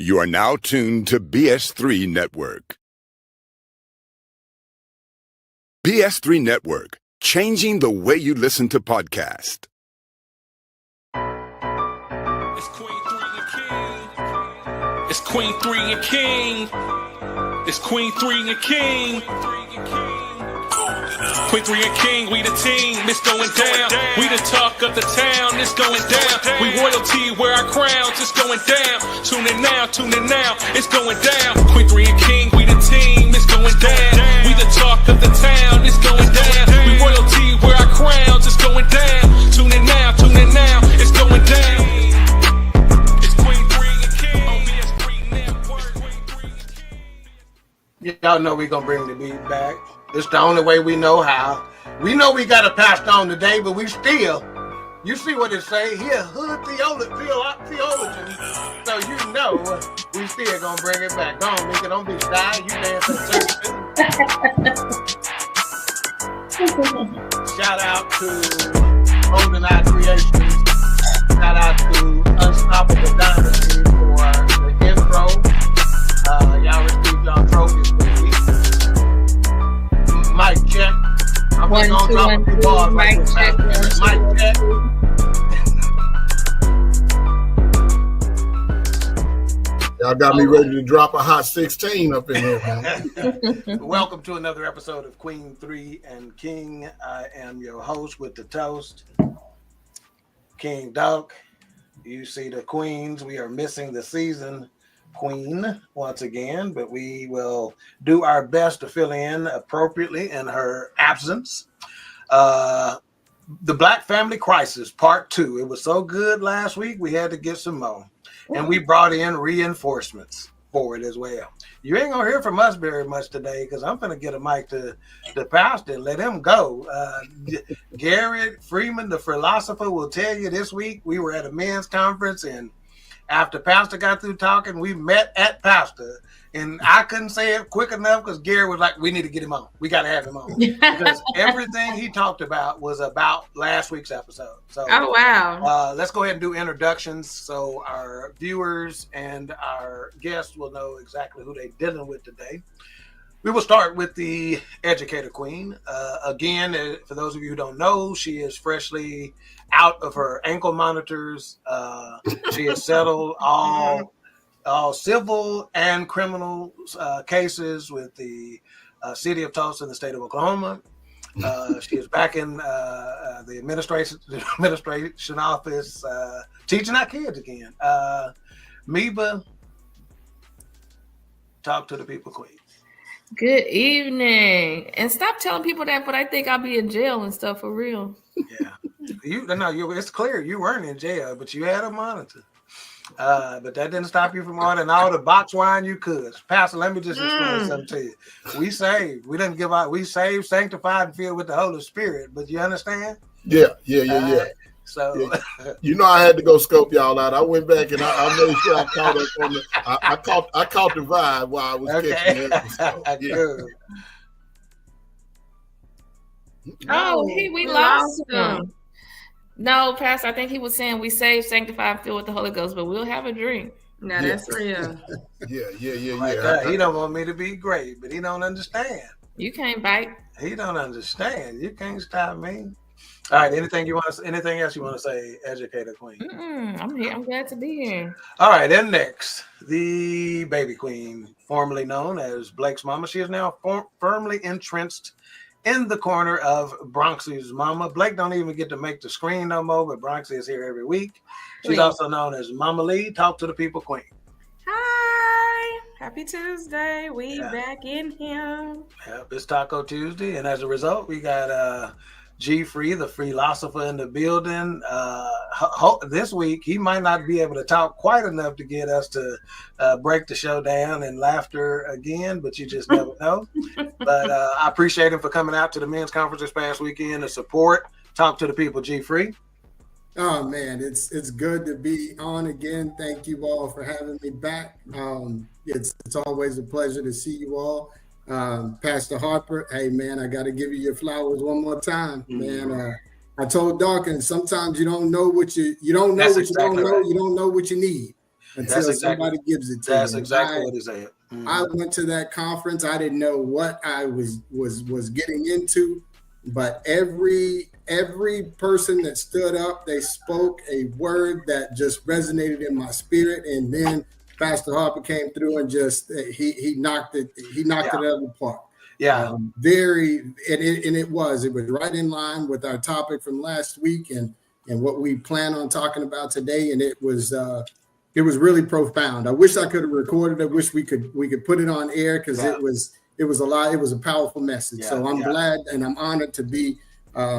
You are now tuned to BS3 Network. BS3 Network, changing the way you listen to podcasts. It's Queen3 King. It's Queen3 and King. It's Queen3 and King. Queen3 and King, we the team, it's going down. We the talk of the town, it's going down. We royalty, wear our crowns, it's going down. Tune in now, it's going down. Queen3 and King, we the team, it's going down. We the talk of the town, it's going down. We royalty, wear our crowns, it's going down. Tune in now, it's going down. It's Queen3 and King on BS3 Network. Y'all know we gonna bring the beat back. It's the only way we know how. We know we got a pastor on today, but we still, you see what it say here, hood theologian. So you know we still gonna bring it back. Go on, Mika, don't be shy. You dance at church too. Shout out to Golden Eye Creations. Shout out to Unstoppable Dynasty for the intro. Y'all received y'all trophies for the week. Mic check. I'm One, gonna two, drop one, a few two. bars right Mic check. Mic check. Y'all got me ready to drop a hot 16 up in here, man. Welcome to another episode of Queen3 and King. I am your host with the toast, King Doug. You see the queens. We are missing the season queen once again, but we will do our best to fill in appropriately in her absence. The Black Family Crisis Part 2. It was so good last week, we had to get some more. And we brought in reinforcements for it as well. You ain't gonna hear from us very much today because I'm gonna get a mic to the pastor and let him go. Garrett Freeman, the philosopher, will tell you this week we were at a men's conference, and after Pastor got through talking, we met at Pastor, and I couldn't say it quick enough because Gary was like, we need to get him on. We got to have him on. Because everything he talked about was about last week's episode. So, oh, wow. Let's go ahead and do introductions so our viewers and our guests will know exactly who they're dealing with today. We will start with the educator queen. Again, for those of you who don't know, she is freshly out of her ankle monitors. She has settled all civil and criminal cases with the city of Tulsa and the state of Oklahoma. She is back in the administration office, teaching our kids again. Meba, talk to the people, queen. Good evening. And stop telling people that, but I think I'll be in jail and stuff for real. Yeah. It's clear you weren't in jail, but you had a monitor. But that didn't stop you from ordering all the box wine you could. Pastor, let me just explain something to you. We saved. We didn't give out. We saved, sanctified, and filled with the Holy Spirit. But you understand? Yeah. So Yeah. You know, I had to go scope y'all out. I went back and I made sure I caught up on the. I caught the vibe while I was catching it. Good. Oh, we lost him. No, Pastor, I think he was saying we saved, sanctified, filled with the Holy Ghost, but we'll have a drink. No, that's real. Yeah. He don't want me to be great, but he don't understand. You can't bite. He don't understand. You can't stop me. All right. Anything else you want to say, educator queen? I'm here. I'm glad to be here. All right. And next, the baby queen, formerly known as Blake's mama. She is now firmly entrenched in the corner of Bronxy's mama. Blake don't even get to make the screen no more, but Bronxy is here every week. She's also known as Mama Lee. Talk to the people, queen. Hi. Happy Tuesday. We back in here. Yep, it's Taco Tuesday, and as a result, we got G3, the philosopher, in the building. This week, he might not be able to talk quite enough to get us to break the show down in laughter again, but you just never know. But I appreciate him for coming out to the men's conference this past weekend to support. Talk to the people, G3. Oh man, it's good to be on again. Thank you all for having me back. It's always a pleasure to see you all. Pastor Harper, hey man, I got to give you your flowers one more time, man. I told Dawkins sometimes you don't know what you don't know what you don't know. You don't know what you need. until somebody gives it to you. That's exactly what he said. I went to that conference. I didn't know what I was getting into, but every person that stood up, they spoke a word that just resonated in my spirit. And then Pastor Harper came through and just he knocked it out of the park. Yeah, it was right in line with our topic from last week and what we plan on talking about today. And it was really profound. I wish I could have recorded it. I wish we could put it on air because it was a lot. It was a powerful message. So I'm glad and I'm honored to be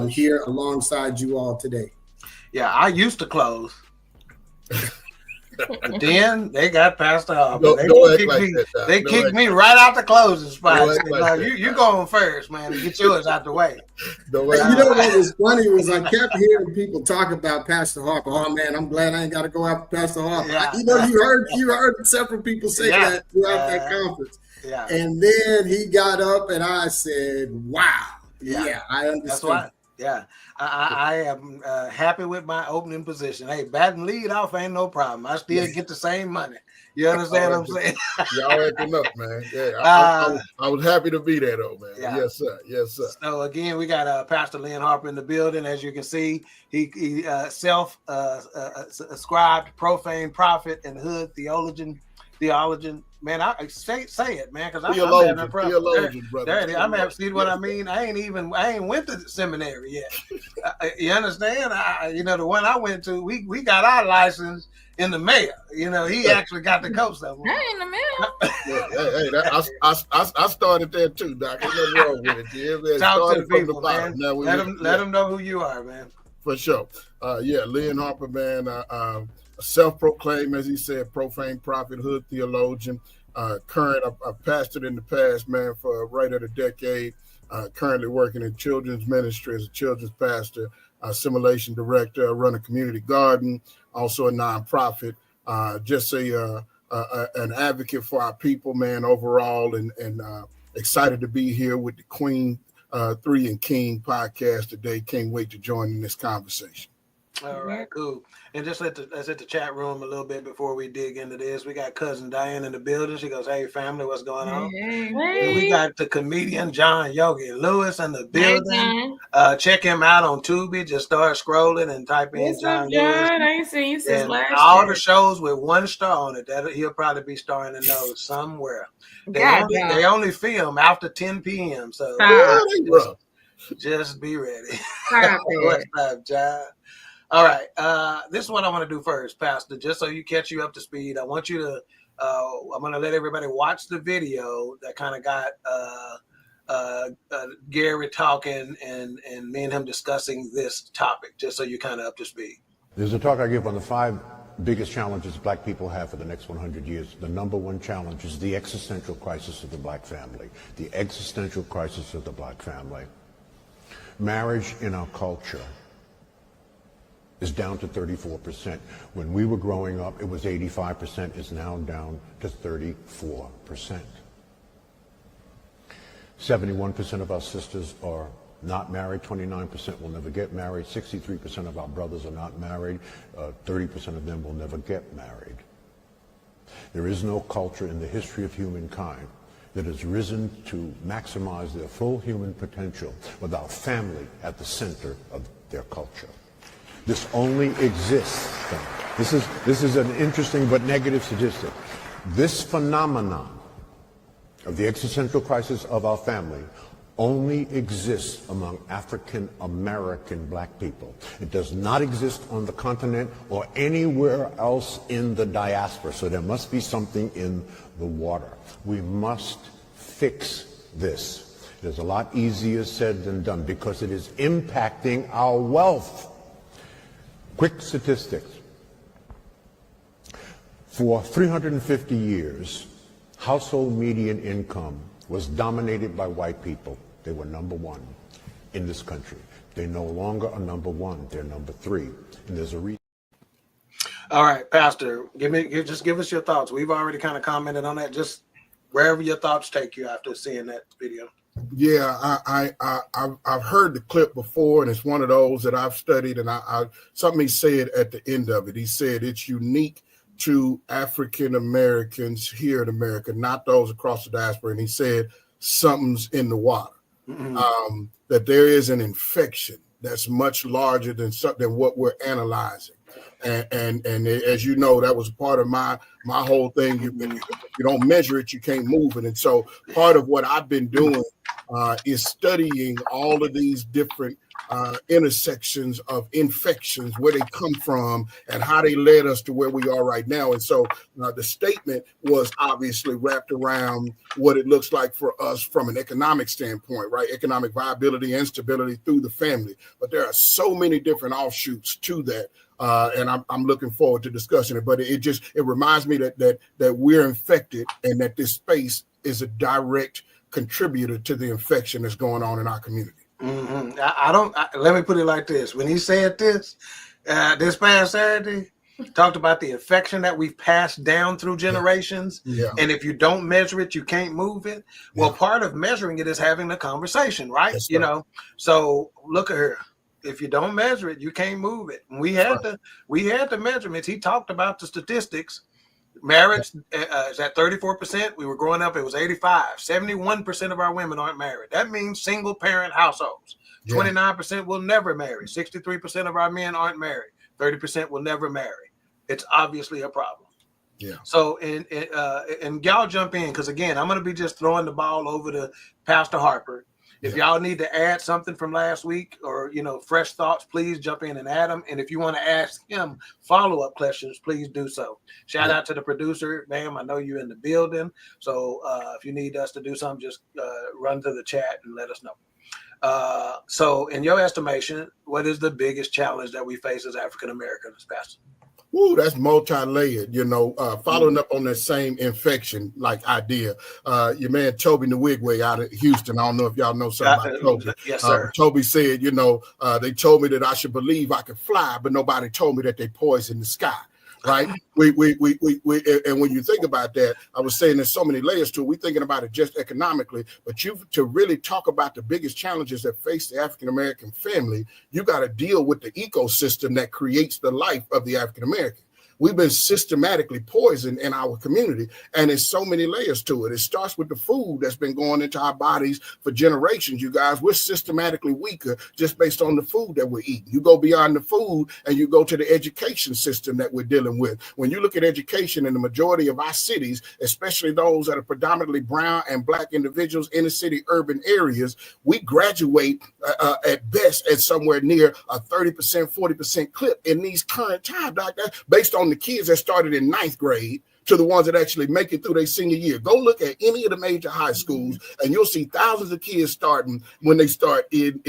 here alongside you all today. Yeah, I used to close. But then they got Pastor Harper. They kicked me right out the closing spot. You going first, man, and get yours out the way. You know what was funny was I kept hearing people talk about Pastor Harper. Oh man, I'm glad I ain't got to go after Pastor Harper. Yeah. You heard several people say that throughout that conference. Yeah. And then he got up and I said, "Wow, yeah I understand." That's right. Yeah, I am happy with my opening position. Hey, batting lead off ain't no problem. I still get the same money. You understand what I'm saying? Y'all acting up, man. Yeah, I was happy to be there, though, man. Yeah. Yes, sir. Yes, sir. So again, we got Pastor Lynn Harper in the building. As you can see, he self-ascribed profane prophet and hood theologian. Man, I say it, man, because I'm having a problem. Theologian, brother. I'm having, see what I mean? I ain't went to the seminary yet. You understand? The one I went to, we got our license in the mail. He actually got the coast of them. Hey, in the mail. I started there too, Doc. Ain't nothing wrong with it. Yeah, talk to the people, man. Let them know who you are, man. For sure. Lynn Harper, man. Self-proclaimed, as he said, profane prophet, hood theologian, current, I've pastored in the past, man, for right at a decade, currently working in children's ministry as a children's pastor, assimilation director, I run a community garden, also a nonprofit, just an advocate for our people, man, overall, and excited to be here with the Queen3 King podcast today. Can't wait to join in this conversation. All right, cool. And just let's hit the chat room a little bit before we dig into this. We got cousin Diane in the building. She goes, "Hey, family, what's going on?" Hey. And we got the comedian John Yogi Lewis in the building. Check him out on Tubi. Just start scrolling and type in John Lewis. I ain't seen you since last year. All the shows with 1 star on it. That he'll probably be starring to know somewhere. They only film after 10 p.m. So just be ready. What's up, John? All right. This is what I want to do first, Pastor, just so you catch you up to speed. I want you to, I'm going to let everybody watch the video that kind of got Gary talking and me and him discussing this topic, just so you're kind of up to speed. There's a talk I give on the 5 biggest challenges Black people have for the next 100 years. The number 1 challenge is the existential crisis of the Black family. The existential crisis of the Black family. Marriage in our culture is down to 34%. When we were growing up, it was 85%. It's now down to 34%. 71% of our sisters are not married. 29% will never get married. 63% of our brothers are not married. 30% of them will never get married. There is no culture in the history of humankind that has risen to maximize their full human potential without family at the center of their culture. This only exists. This is an interesting but negative statistic. This phenomenon of the existential crisis of our family only exists among African American Black people. It does not exist on the continent or anywhere else in the diaspora. So there must be something in the water. We must fix this. It is a lot easier said than done because it is impacting our wealth. Quick statistics. For 350 years, household median income was dominated by white people. They were number 1 in this country. They no longer are number 1. They're number 3. And there's a reason. All right, Pastor, just give us your thoughts. We've already kind of commented on that. Just wherever your thoughts take you after seeing that video. Yeah, I've heard the clip before, and it's one of those that I've studied. And something he said at the end of it. He said it's unique to African Americans here in America, not those across the diaspora, and he said something's in the water. That there is an infection that's much larger than what we're analyzing. And as you know, that was part of my whole thing. You don't measure it, you can't move it. And so part of what I've been doing is studying all of these different intersections of infections, where they come from and how they led us to where we are right now. And so the statement was obviously wrapped around what it looks like for us from an economic standpoint, right? Economic viability and stability through the family. But there are so many different offshoots to that. And I'm looking forward to discussing it. But it reminds me that we're infected, and that this space is a direct contributor to the infection that's going on in our community. Let me put it like this. When he said this past Saturday, talked about the infection that we've passed down through generations. Yeah. And if you don't measure it, you can't move it. Well, part of measuring it is having the conversation, right? Yes, you know, so look at her. If you don't measure it, you can't move it. And we had the measurements. He talked about the statistics. Marriage is at 34%. We were growing up, it was 85. 71% of our women aren't married. That means single parent households. 29% will never marry. 63% of our men aren't married. 30% will never marry. It's obviously a problem. Yeah. So and y'all jump in, because again, I'm going to be just throwing the ball over to Pastor Harper. If y'all need to add something from last week, or fresh thoughts, please jump in and add them. And if you want to ask him follow-up questions, please do so. Shout out to the producer, ma'am. I know you're in the building, so if you need us to do something, just run to the chat and let us know. So, in your estimation, what is the biggest challenge that we face as African Americans, Pastor? Ooh, that's multi-layered, following up on that same infection idea. Your man Toby Nwigwe out of Houston, I don't know if y'all know something about Toby. Yes, sir. Toby said, they told me that I should believe I could fly, but nobody told me that they poison the sky. Right. We and when you think about that, I was saying there's so many layers to it. We're thinking about it just economically, but to really talk about the biggest challenges that face the African American family, you got to deal with the ecosystem that creates the life of the African American. We've been systematically poisoned in our community, and there's so many layers to it. It starts with the food that's been going into our bodies for generations, you guys. We're systematically weaker just based on the food that we're eating. You go beyond the food and you go to the education system that we're dealing with. When you look at education in the majority of our cities, especially those that are predominantly brown and black individuals, inner city urban areas, we graduate at best at somewhere near a 30%, 40% clip in these current times, based on the kids that started in 9th grade to the ones that actually make it through their senior year. Go look at any of the major high schools, and you'll see thousands of kids starting when they start in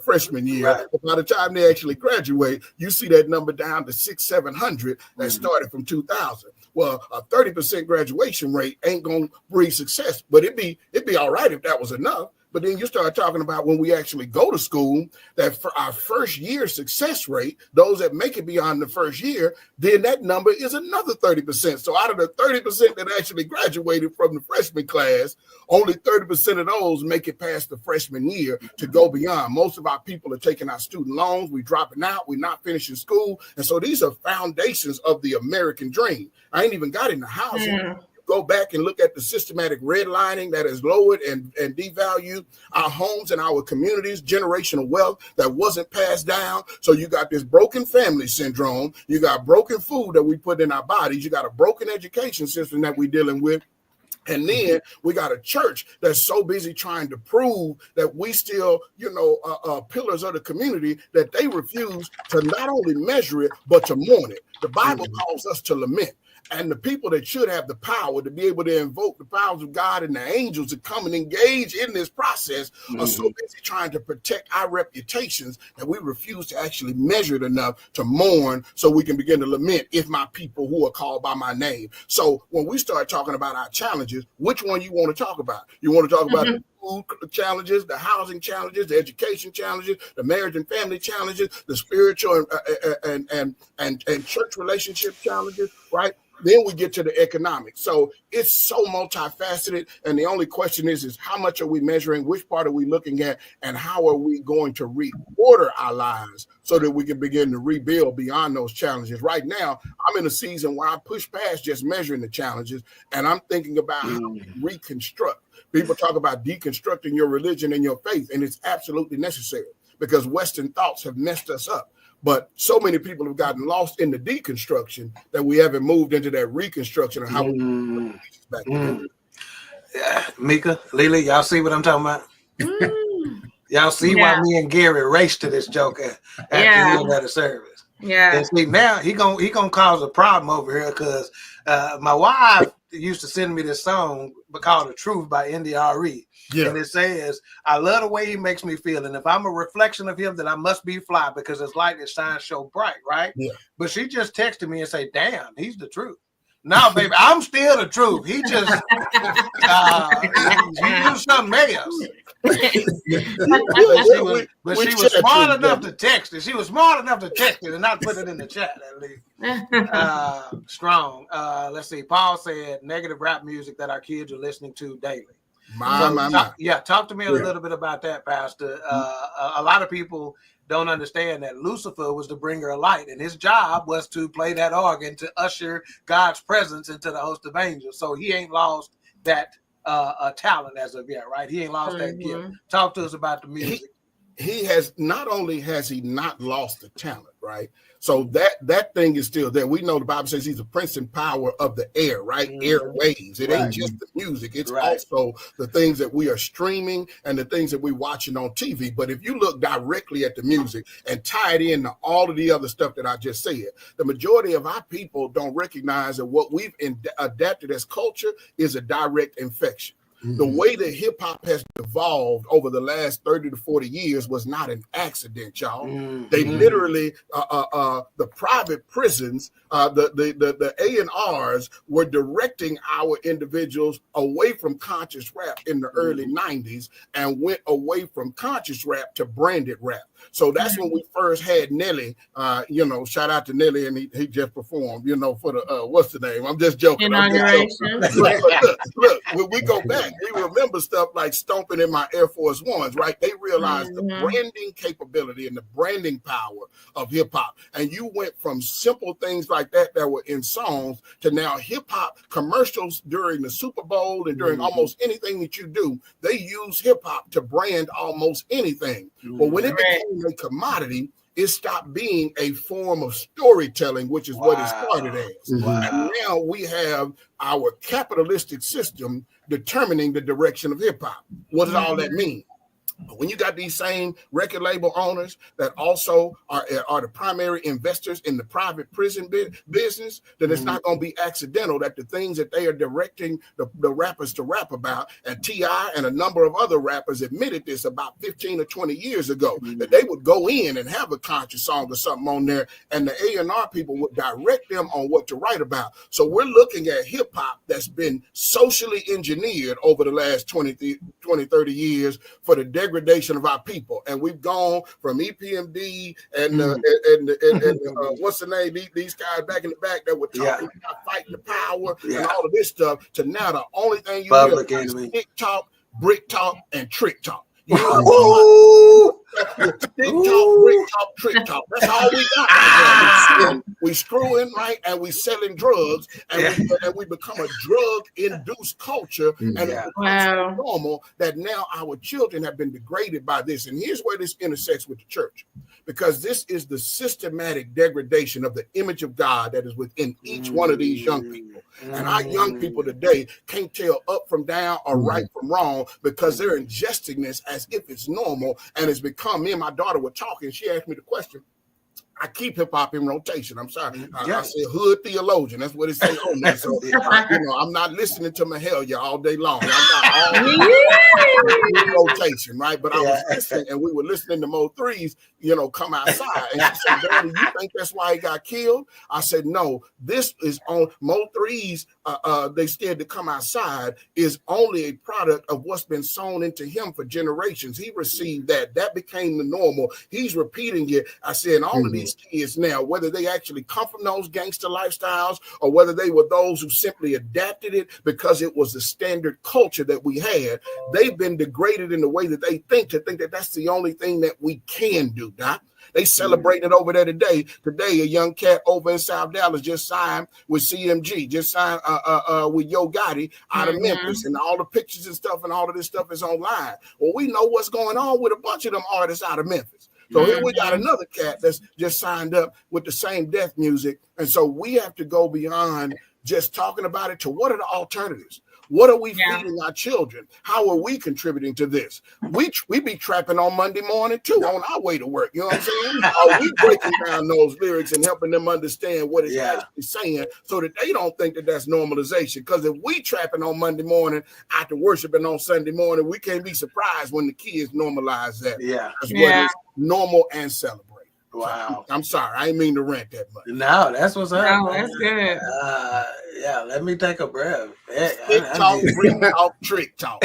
freshman year. Right. But by the time they actually graduate, you see that number down to 600-700 that started from 2000. Well, a 30% graduation rate ain't gonna breed success, but it'd be all right if that was enough. But then you start talking about when we actually go to school, that for our first year success rate, those that make it beyond the first year, then that number is another 30%. So out of the 30% that actually graduated from the freshman class, only 30% of those make it past the freshman year to go beyond. Most of our people are taking our student loans. We're dropping out. We're not finishing school. And so these are foundations of the American dream. I ain't even got in the housing. Go back and look at the systematic redlining that has lowered and devalued our homes and our communities, generational wealth that wasn't passed down. So you got this broken family syndrome. You got broken food that we put in our bodies. You got a broken education system that we're dealing with. And then we got a church that's so busy trying to prove that we still, pillars of the community, that they refuse to not only measure it, but to mourn it. The Bible calls us to lament. And the people that should have the power to be able to invoke the powers of God and the angels to come and engage in this process are so busy trying to protect our reputations that we refuse to actually measure it enough to mourn so we can begin to lament, if my people who are called by my name. So when we start talking about our challenges, which one you want to talk about? You want to talk about food challenges, the housing challenges, the education challenges, the marriage and family challenges, the spiritual and church relationship challenges, right? Then we get to the economics. So it's so multifaceted. And the only question is how much are we measuring? Which part are we looking at? And how are we going to reorder our lives so that we can begin to rebuild beyond those challenges? Right now, I'm in a season where I push past just measuring the challenges, and I'm thinking about how we reconstruct. People talk about deconstructing your religion and your faith, and it's absolutely necessary because Western thoughts have messed us up. But so many people have gotten lost in the deconstruction that we haven't moved into that reconstruction of how we put pieces back together. Yeah, Mika, Lily, y'all see what I'm talking about? Y'all see why me and Gary raced to this joker at the end of the service. Yeah. And see, now he gonna cause a problem over here because my wife used to send me this song called "The Truth" by NDRE. Yeah. And it says, I love the way he makes me feel. And if I'm a reflection of him, then I must be fly because his light is shines so bright, right? Yeah. But she just texted me and say, damn, he's the truth. No, baby, I'm still the truth. He just he used something else. But she was smart enough to text it. She was smart enough to text it and not put it in the chat, at least. Strong. Let's see. Paul said negative rap music that our kids are listening to daily. Talk to me a little bit about that, Pastor. A lot of people don't understand that Lucifer was the bringer of light, and his job was to play that organ to usher God's presence into the host of angels. So he ain't lost that talent as of yet, right? He ain't lost that gift. Talk to us about the music. He has not only has he not lost the talent, right? So that thing is still there. We know the Bible says he's a prince and power of the air, right? Airwaves. It ain't just the music. It's also the things that we are streaming and the things that we're watching on TV. But if you look directly at the music and tie it into all of the other stuff that I just said, the majority of our people don't recognize that what we've adapted as culture is a direct infection. The way that hip hop has evolved over the last 30 to 40 years was not an accident, y'all. They literally, the private prisons, the A&Rs were directing our individuals away from conscious rap in the early 90s and went away from conscious rap to branded rap. So that's when we first had Nelly, shout out to Nelly, and he just performed, for the, what's the name? I'm just joking. Inauguration. Look, when we go back, we remember stuff like stomping in my Air Force Ones, right? They realized the branding capability and the branding power of hip hop. And you went from simple things like that were in songs to now hip hop commercials during the Super Bowl and during almost anything that you do. They use hip hop to brand almost anything. But when it became a commodity, it stopped being a form of storytelling, which is what it started as. And now we have our capitalistic system determining the direction of hip hop. What does all that mean? When you got these same record label owners that also are the primary investors in the private prison business, then it's not going to be accidental that the things that they are directing the rappers to rap about, and T.I. and a number of other rappers admitted this about 15 or 20 years ago, that they would go in and have a conscious song or something on there, and the A&R people would direct them on what to write about. So we're looking at hip hop that's been socially engineered over the last 20, 30 years for the degradation of our people, and we've gone from EPMD and what's the name? These guys back in the back that were talking about fighting the power and all of this stuff to now the only thing you hear is stick talk, brick talk, and trick talk. Stick talk, brick talk, trick talk. That's all we got. We screwing, right, and we selling drugs, and we become a drug-induced culture, and it becomes so normal that now our children have been degraded by this. And here's where this intersects with the church, because this is the systematic degradation of the image of God that is within each one of these young people. And our young people today can't tell up from down or right from wrong because they're ingesting this as if it's normal, and it's become, me and my daughter were talking, she asked me the question, I keep hip hop in rotation. I'm sorry. Yeah. I said hood theologian. That's what it says on there. So I'm not listening to Mahalia all day long. I'm not all rotation, right? But I was listening, and we were listening to Mo 3's, come outside. And she said, Daddy, you think that's why he got killed? I said, no, this is on Mo 3's. They scared to come outside is only a product of what's been sown into him for generations. He received that. That became the normal. He's repeating it. I said, all of these kids now, whether they actually come from those gangster lifestyles or whether they were those who simply adapted it because it was the standard culture that we had, they've been degraded in the way that they think that that's the only thing that we can do, Doc. They celebrating it over there today. Today, a young cat over in South Dallas just signed with CMG, just signed with Yo Gotti out of Memphis, and all the pictures and stuff and all of this stuff is online. Well, we know what's going on with a bunch of them artists out of Memphis. So here we got another cat that's just signed up with the same death music. And so we have to go beyond just talking about it to what are the alternatives? What are we feeding our children? How are we contributing to this? We be trapping on Monday morning too on our way to work. You know what I'm saying? Are we breaking down those lyrics and helping them understand what it's actually saying so that they don't think that that's normalization? Because if we trapping on Monday morning after worshiping on Sunday morning, we can't be surprised when the kids normalize that. That's what is normal and celebrate. Wow. I'm sorry. I didn't mean to rant that much. No, that's what's up. No, that's good. Let me take a breath. Trick talk.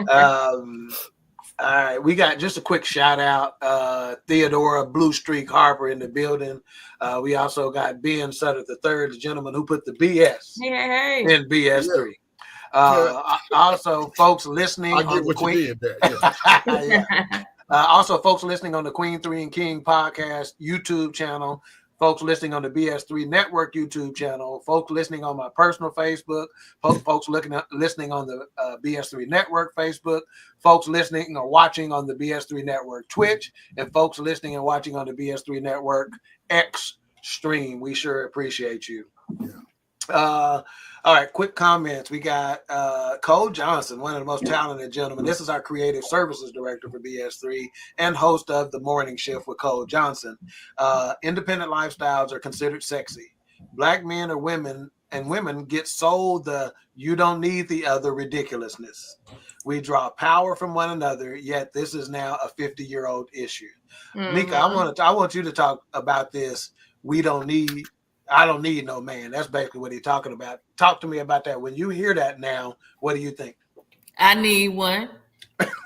All right, we got just a quick shout out. Theodora Blue Streak Harper in the building. We also got Ben Sutter III, the gentleman who put the BS in BS3. Also, folks listening on the Queen. Also, folks listening on the Queen3 King podcast YouTube channel, folks listening on the BS3 Network YouTube channel, folks listening on my personal Facebook, folks listening on the BS3 Network Facebook, folks listening or watching on the BS3 Network Twitch, and folks listening and watching on the BS3 Network X stream. We sure appreciate you. All right, quick comments. We got Cole Johnson, one of the most talented gentlemen. This is our creative services director for BS3 and host of The Morning Shift with Cole Johnson. Independent lifestyles are considered sexy. Black men or women get sold the you don't need the other ridiculousness. We draw power from one another, yet this is now a 50-year-old issue. Mika, I want you to talk about this. I don't need no man. That's basically what he's talking about. Talk to me about that. When you hear that now, what do you think? I need one.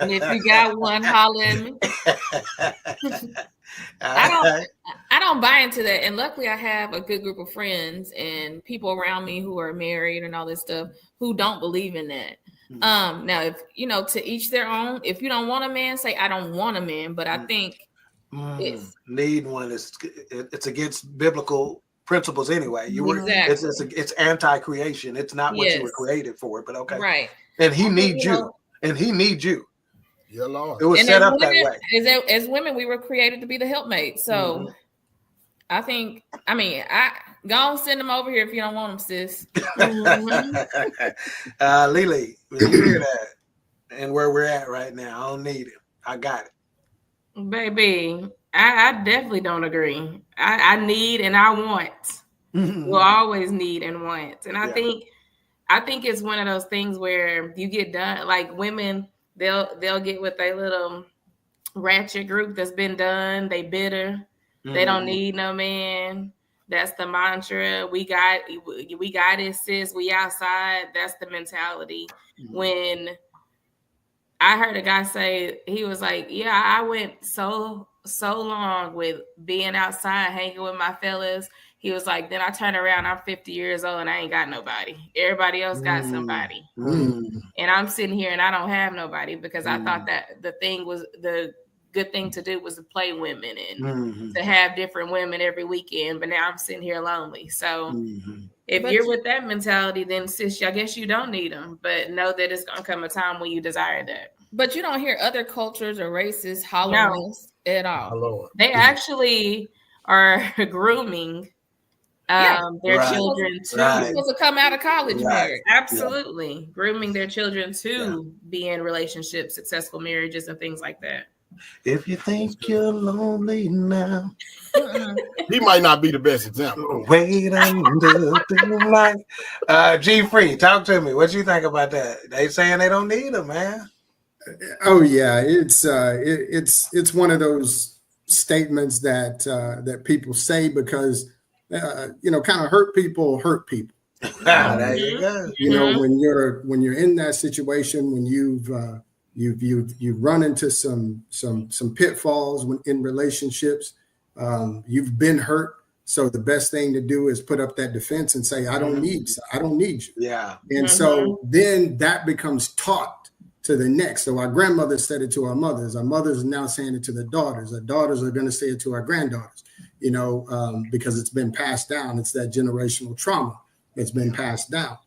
And if you got one, holler at me. I don't buy into that. And luckily I have a good group of friends and people around me who are married and all this stuff who don't believe in that. Now, if to each their own. If you don't want a man, say I don't want a man. But I think need one it's against biblical principles anyway. It's anti-creation. It's not what you were created for, but okay. Right. And he needs you. And he needs you. Yeah, Lord. It was set up that way. As women, we were created to be the helpmate. So I go send them over here if you don't want them, sis. Lily, when you hear that and where we're at right now, I don't need it. I got it. Baby, I definitely don't agree. I need and I want. We'll always need and want. And I think it's one of those things where you get done, like women, they'll get with a little ratchet group that's been done. They bitter. They don't need no man. That's the mantra. We got it, sis. We outside. That's the mentality. When I heard a guy say, he was like, yeah, I went so long with being outside, hanging with my fellas. He was like, then I turn around, I'm 50 years old and I ain't got nobody. Everybody else got somebody. And I'm sitting here and I don't have nobody because I thought that the good thing to do was to play women and to have different women every weekend. But now I'm sitting here lonely. So if you're with that mentality, then sis, I guess you don't need them. But know that it's going to come a time when you desire that. But you don't hear other cultures or races hollering this at all. They actually are grooming their children to come out of college married. Absolutely. Grooming their children to be in relationships, successful marriages and things like that. If you think you're lonely now, He might not be the best example. wait until tonight. G3, talk to me. What you think about that? They saying they don't need him, man. Oh yeah, it's one of those statements that that people say because kind of hurt people. There you go. You know, when you're in that situation, when you've run into some pitfalls in relationships, you've been hurt. So the best thing to do is put up that defense and say, I don't need you. Yeah. And so then that becomes taught to the next. So our grandmothers said it to our mothers. Our mothers are now saying it to the daughters. Our daughters are going to say it to our granddaughters, because it's been passed down. It's that generational trauma that's been passed down.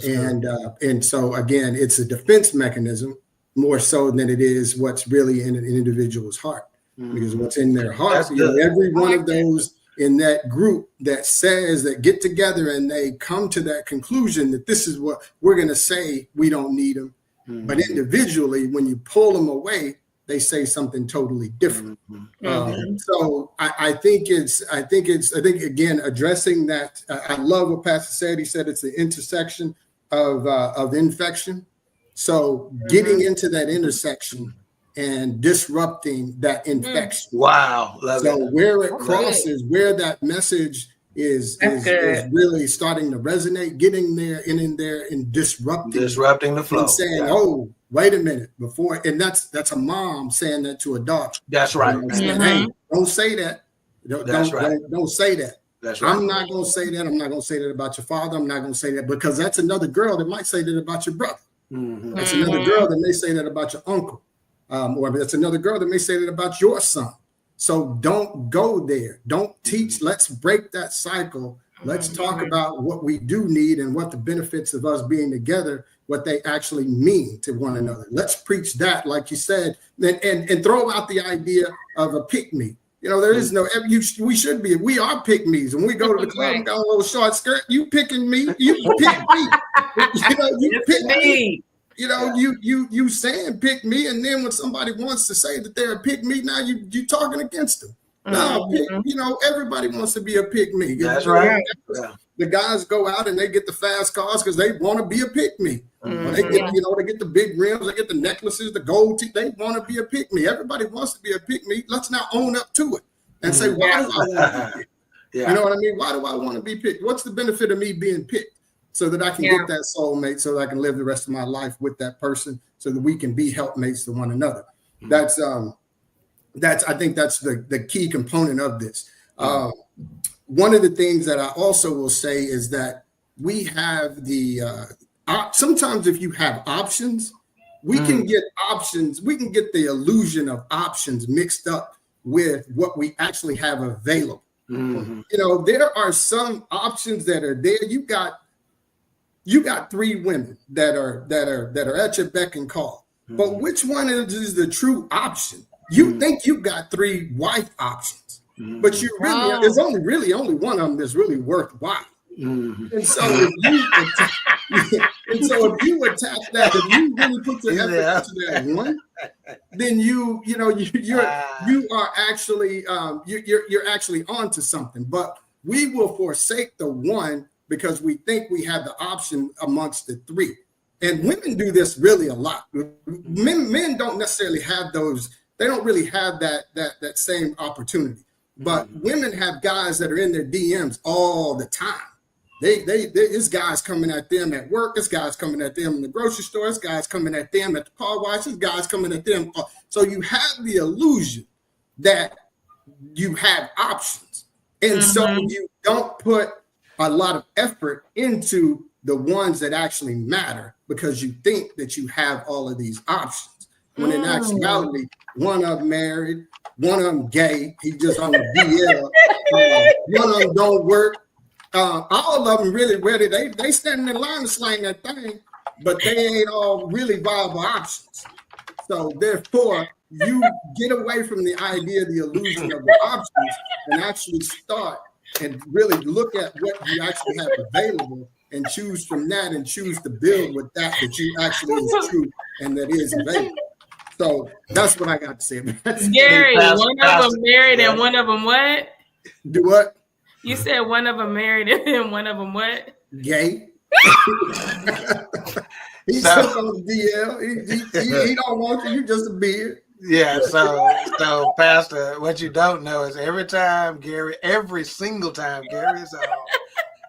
And so again, it's a defense mechanism more so than it is what's really in an individual's heart. Because what's in their heart, every one of those in that group that says that get together and they come to that conclusion that this is what we're going to say, we don't need them. But individually, when you pull them away, they say something totally different. So I think again, addressing that. I love what Pastor said. He said it's the intersection of infection. So getting into that intersection and disrupting that infection. Wow. Love so it. Where it crosses, where that message is really starting to resonate, getting there and in there and disrupting the flow. And saying, oh, wait a minute, before, and that's a mom saying that to a daughter. That's right. Saying, hey, don't say that. Don't say that. That's right. I'm not going to say that. I'm not going to say that about your father. I'm not going to say that because that's another girl that might say that about your brother. That's another girl that may say that about your uncle. Or that's another girl that may say that about your son. So don't go there. Don't teach. Let's break that cycle. Let's talk about what we do need and what the benefits of us being together, what they actually mean to one another. Let's preach that, like you said, and throw out the idea of a pick-me. There is no, we are pick-me's. When we go to the club and got a little short skirt, you picking me, you pick me. You pick me. You saying pick me, and then when somebody wants to say that they're a pick me, now you talking against them. No, everybody wants to be a pick me. That's right. The guys go out and they get the fast cars because they want to be a pick me. They get, they get the big rims, they get the necklaces, the gold teeth. They want to be a pick me. Everybody wants to be a pick me. Let's now own up to it and say, why do I want to be picked? You know what I mean? Why do I want to be picked? What's the benefit of me being picked? So that I can get that soulmate, so that I can live the rest of my life with that person, so that we can be helpmates to one another. That's I think that's the key component of this. One of the things that I also will say is that we have the sometimes if you have options, we can get options. We can get the illusion of options mixed up with what we actually have available. There are some options that are there. You got 3 women that are at your beck and call. But which one is the true option? You think you got 3 wife options, but you really there's only one of them that's really worthwhile. And so if you attack that, if you really put your effort into that one, then you are actually you're actually onto something. But we will forsake the one because we think we have the option amongst the 3. And women do this really a lot. Men don't necessarily have those. They don't really have that same opportunity. But women have guys that are in their DMs all the time. This guy's coming at them at work. This guy's coming at them in the grocery store. This guy's coming at them at the car wash. This guy's coming at them. So you have the illusion that you have options. And so you don't put a lot of effort into the ones that actually matter because you think that you have all of these options. When in actuality, one of them married, one of them gay, he just on the DL, one of them don't work. All of them really ready. They standing in line to slang that thing, but they ain't all really viable options. So therefore, you get away from the idea, the illusion of the options, and actually start and really look at what you actually have available and choose from that and choose to build with that you actually is true and that is available. So that's what I got to say about that. Gary, one of them married and one of them what? Do what? You said one of them married and one of them what? Gay. He sits on the DL. He don't want you. You just a beard. Yeah, so Pastor, what you don't know is every single time Gary is on,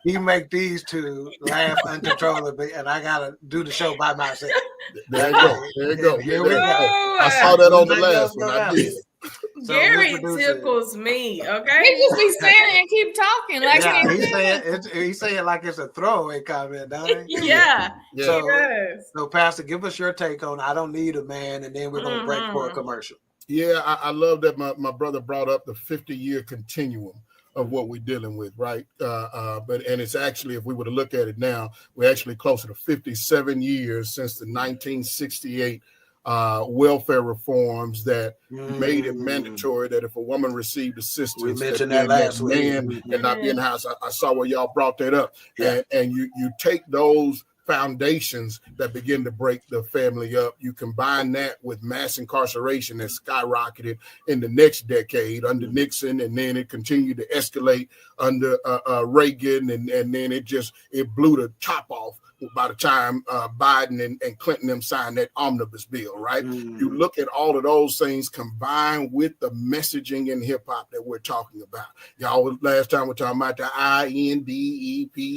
he make these two laugh uncontrollably, and I gotta do the show by myself. There you go. There you go. Here we go. I saw that on the last one. I did. So Gary tickles me. Okay, He just be standing and keep talking like he's saying like it's a throwaway comment, don't he? Yeah. So Pastor, give us your take on I don't need a man, and then we're gonna break for a commercial. Yeah, I love that my brother brought up the 50-year continuum of what we're dealing with, right? But it's actually, if we were to look at it now, we're actually closer to 57 years since the 1968 welfare reforms that made it mandatory that if a woman received assistance, we mentioned that last week, man and not be in the house. I saw where y'all brought that up, and you take those foundations that begin to break the family up. You combine that with mass incarceration that skyrocketed in the next decade under Nixon, and then it continued to escalate under Reagan, and then it blew the top off by the time Biden and Clinton them signed that omnibus bill, right? You look at all of those things combined with the messaging in hip hop that we're talking about. Y'all, last time we're talking about the INDEP,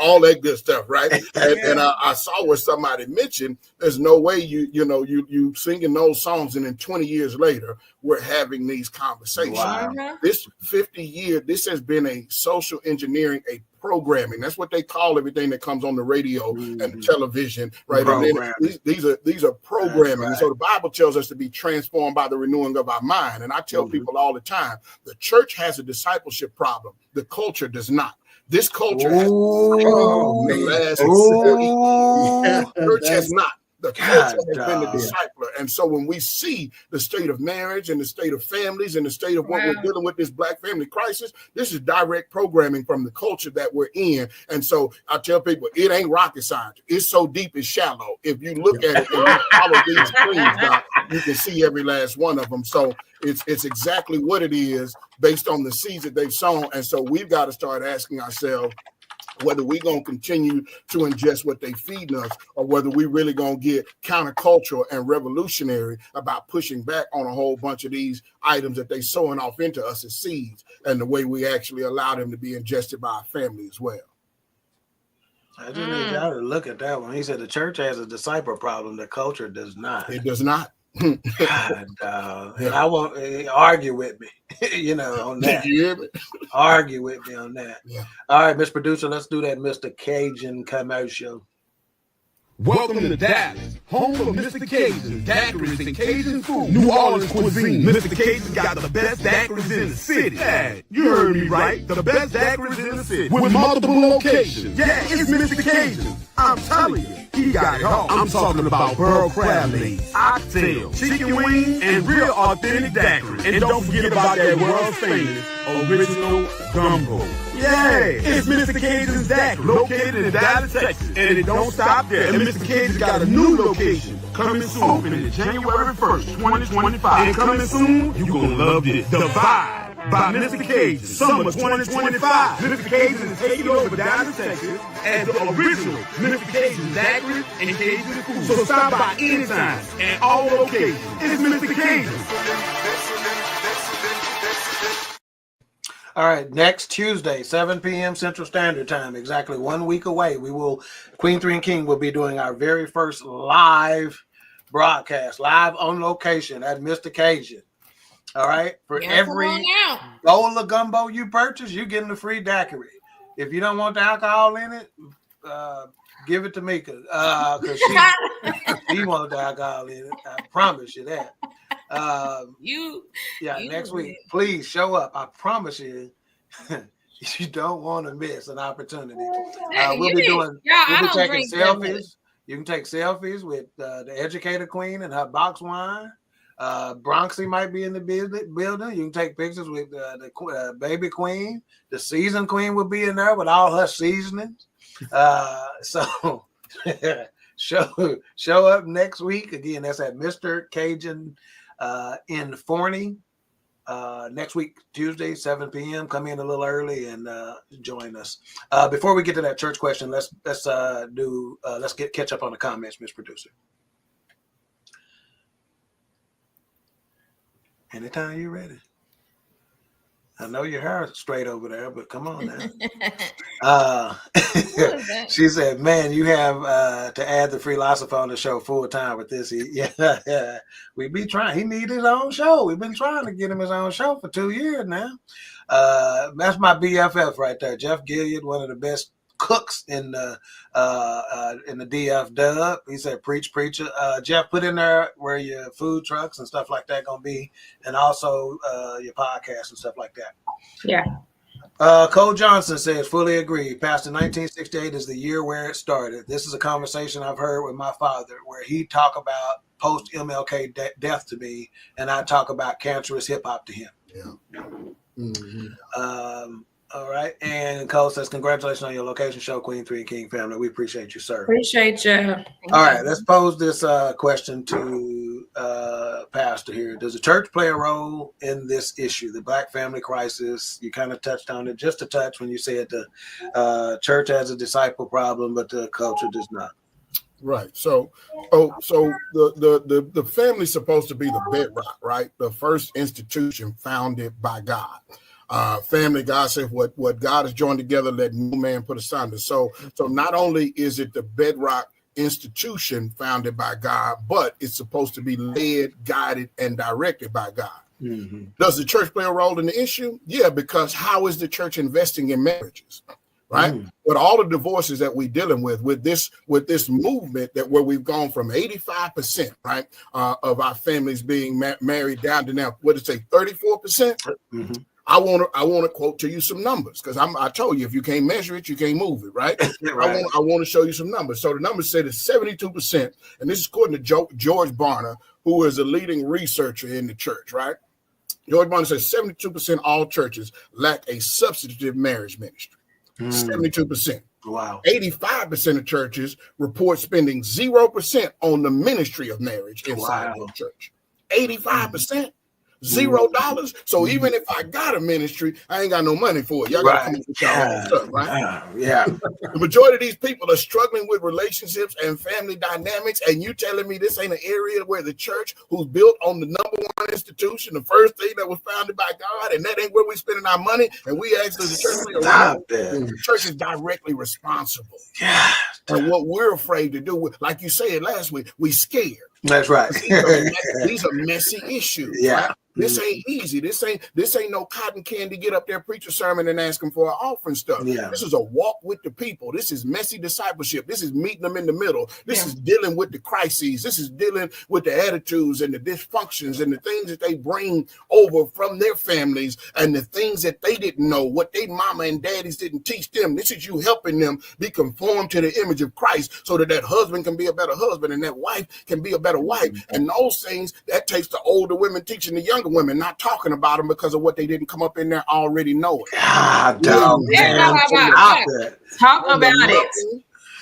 all that good stuff, right? And I saw where somebody mentioned there's no way you singing those songs and then 20 years later we're having these conversations. Wow. This 50-year, this has been a social engineering, a programming. That's what they call everything that comes on the radio and television, right? And then these are programming. Right. So the Bible tells us to be transformed by the renewing of our mind. And I tell people all the time, the church has a discipleship problem. The culture does not. This culture has church has not. The culture has been the discipler. And so when we see the state of marriage and the state of families and the state of what we're dealing with, this black family crisis, this is direct programming from the culture that we're in. And so I tell people, it ain't rocket science. It's so deep, it's shallow. If you look at it and you follow these screens, you can see every last one of them. So it's exactly what it is based on the seeds that they've sown. And so we've got to start asking ourselves, whether we're going to continue to ingest what they feed us or whether we really going to get countercultural and revolutionary about pushing back on a whole bunch of these items that they sowing off into us as seeds and the way we actually allow them to be ingested by our family as well. I just need y'all to look at that one. He said the church has a disciple problem. The culture does not. It does not. God, and I won't argue with me, on that. You hear me? Argue with me on that. Yeah. All right, Mr. Producer, let's do that Mr. Cajun commercial. Welcome to Dallas, home of Mr. Cajun, daiquiris and Cajun food, New Orleans cuisine. Mr. Cajun got the best daiquiris in the city. Yeah, you heard me right, the best daiquiris in the city. With multiple locations. Yeah, it's Mr. Cajun. I'm telling you, he got it all. I'm talking about Burl Crab Legs, oxtail, chicken wings, and real authentic daiquiris. And don't forget about that world famous original gumbo. Yeah, it's Mr. Cajun's Daiquiri, located in Dallas, Texas. And it don't stop there. And Mr. Cajun's got a new location coming soon, opening January 1st, 2025. And coming soon, you're going to love this. The Vibe by Mr. Cajun, summer 2025. Mr. Cajun is taking over Dallas, Texas as the original Mr. Cajun's Daiquiri and Cajun food. So stop by anytime at all locations. It's Mr. Cajun. All right, next Tuesday, 7 p.m. Central Standard Time, exactly 1 week away, Queen3 King will be doing our very first live broadcast, live on location at Mr. Cajun. All right, for every bowl of gumbo you purchase, you're getting a free daiquiri. If you don't want the alcohol in it, give it to Mika, because she wants the alcohol in it. I promise you that. Next week, please show up. I promise you, you don't want to miss an opportunity. We'll be taking selfies. You can take selfies with the Educator Queen and her box wine. Bronxy might be in the building. You can take pictures with the baby queen. The seasoned queen will be in there with all her seasonings. So show up next week. Again, that's at Mr. Cajun in Forney. Next week, Tuesday, 7 p.m. Come in a little early and join us. Before we get to that church question, let's catch up on the comments, Miss Producer. Anytime you're ready. I know your hair is straight over there, but come on now. She said, "Man, you have to add the philosopher on the show full time with this." We be trying. He need his own show. We've been trying to get him his own show for 2 years now. That's my BFF right there, Jeff Gilliard, one of the best cooks in the DF Dub. He said, "Preach, preacher." Jeff, put in there where your food trucks and stuff like that gonna be, and also your podcast and stuff like that. Yeah. Cole Johnson says, "Fully agree. Pastor, 1968 is the year where it started. This is a conversation I've heard with my father, where he talk about post MLK death to me, and I talk about cancerous hip hop to him." Yeah. Mm-hmm. All right. And Cole says, "Congratulations on your location show, Queen3 King family. We appreciate you, sir." Appreciate you. All right. Let's pose this question to Pastor here. Does the church play a role in this issue, the Black family crisis? You kind of touched on it just a touch when you said the church has a disciple problem, but the culture does not. Right. So the family's supposed to be the bedrock, right? The first institution founded by God. Family, God said, what God has joined together, let no man put asunder. So not only is it the bedrock institution founded by God, but it's supposed to be led, guided, and directed by God. Mm-hmm. Does the church play a role in the issue? Yeah, because how is the church investing in marriages? Right. With all the divorces that we're dealing with this movement that where we've gone from 85%, right, of our families being married down to now, what did it say, 34%? Mm-hmm. I want to quote to you some numbers because I told you if you can't measure it, you can't move it, right? Right. I want to show you some numbers. So the numbers say that 72%, and this is according to George Barna, who is a leading researcher in the church, right? George Barna says 72% all churches lack a substantive marriage ministry. 72%. Wow. 85% of churches report spending 0% on the ministry of marriage inside the church. 85%. $0. So even if I got a ministry, I ain't got no money for it. Y'all got to come up with y'all own stuff, right? Yeah. The majority of these people are struggling with relationships and family dynamics, and you telling me this ain't an area where the church, who's built on the number one institution, the first thing that was founded by God, and that ain't where we're spending our money, and we actually the church the church is directly responsible. Yeah. And what we're afraid to do, like you said last week, we scared. That's right. These are messy issues. Yeah. Right? This ain't easy. This ain't no cotton candy, get up there, preach a sermon and ask them for an offering stuff. Yeah. This is a walk with the people. This is messy discipleship. This is meeting them in the middle. This is dealing with the crises. This is dealing with the attitudes and the dysfunctions and the things that they bring over from their families and the things that they didn't know, what their mama and daddies didn't teach them. This is you helping them be conformed to the image of Christ so that that husband can be a better husband and that wife can be a better wife. And those things, that takes the older women teaching the younger women, not talking about them because of what they didn't come up in there already knowing. God, talk about it.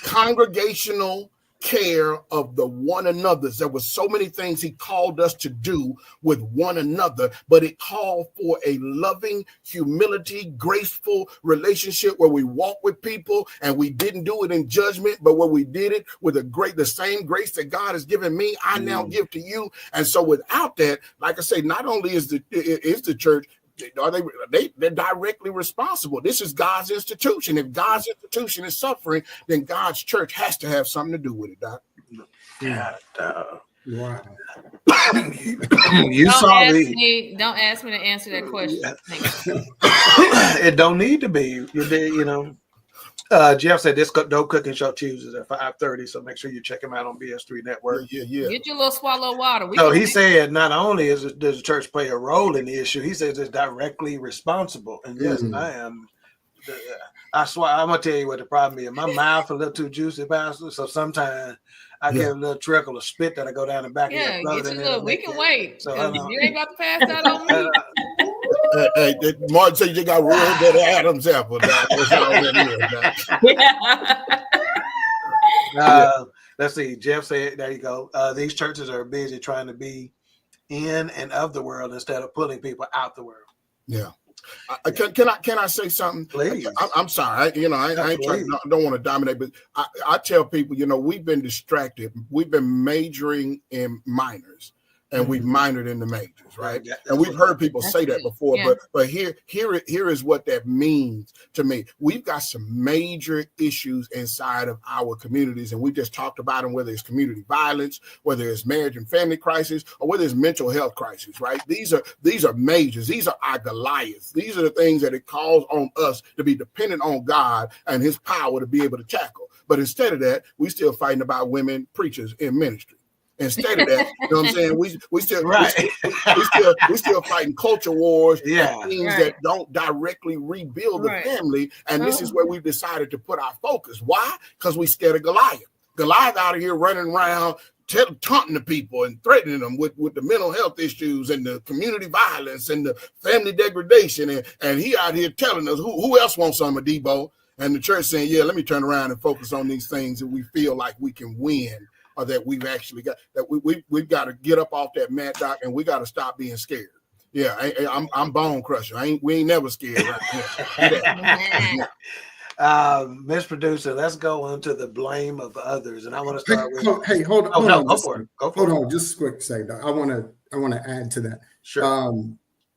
Congregational care of the one another's. There were so many things he called us to do with one another, but it called for a loving, humility, graceful relationship where we walk with people and we didn't do it in judgment, but where we did it with the same grace that God has given me, I now give to you. And so without that, like I say, not only is the church, they're directly responsible. This is God's institution. If God's institution is suffering, then God's church has to have something to do with it, Doc. Yeah. Wow. Don't ask me to answer that question. It don't need to be. You know. Jeff said this dope cooking show Tuesdays at 5:30, so make sure you check him out on BS3 Network. Yeah. Get your little swallow of water. So he said not only does the church play a role in the issue, he says it's directly responsible. And yes, I am. I swear, I'm gonna tell you what the problem is. My mouth a little too juicy, Pastor. So sometimes I get a little trickle of spit that I go down the back of your throat. Get your little. We can wait. So you ain't about to pass that on me. Hey, Martin said you got real better Adam's apple. Let's see. Jeff said, there you go. These churches are busy trying to be in and of the world instead of pulling people out the world. Yeah. Can I say something? Please. I'm sorry. I ain't trying. Don't want to dominate, but I tell people, we've been distracted. We've been majoring in minors, and we've minored in the majors, right? And we've heard people say that before, but here is what that means to me. We've got some major issues inside of our communities, and we just talked about them, whether it's community violence, whether it's marriage and family crisis, or whether it's mental health crisis, right? These are majors. These are our Goliaths. These are the things that it calls on us to be dependent on God and his power to be able to tackle. But instead of that, we still fighting about women preachers in ministry. Instead of that, you know what I'm saying? We still fighting culture wars, things that don't directly rebuild the family. And this is where we've decided to put our focus. Why? Because we scared of Goliath. Goliath out of here running around taunting the people and threatening them with the mental health issues and the community violence and the family degradation. And he out here telling us who else wants some of Debo? And the church saying, yeah, let me turn around and focus on these things that we feel like we can win. Or that we've actually got, that we've got to get up off that mat, Doc, and we got to stop being scared. Yeah, I'm bone crusher. We ain't never scared right here. Miss Producer, let's go on to the blame of others, and I want to start with. Hold on. Go for it. Hold on, just a quick second. I want to add to that. Sure.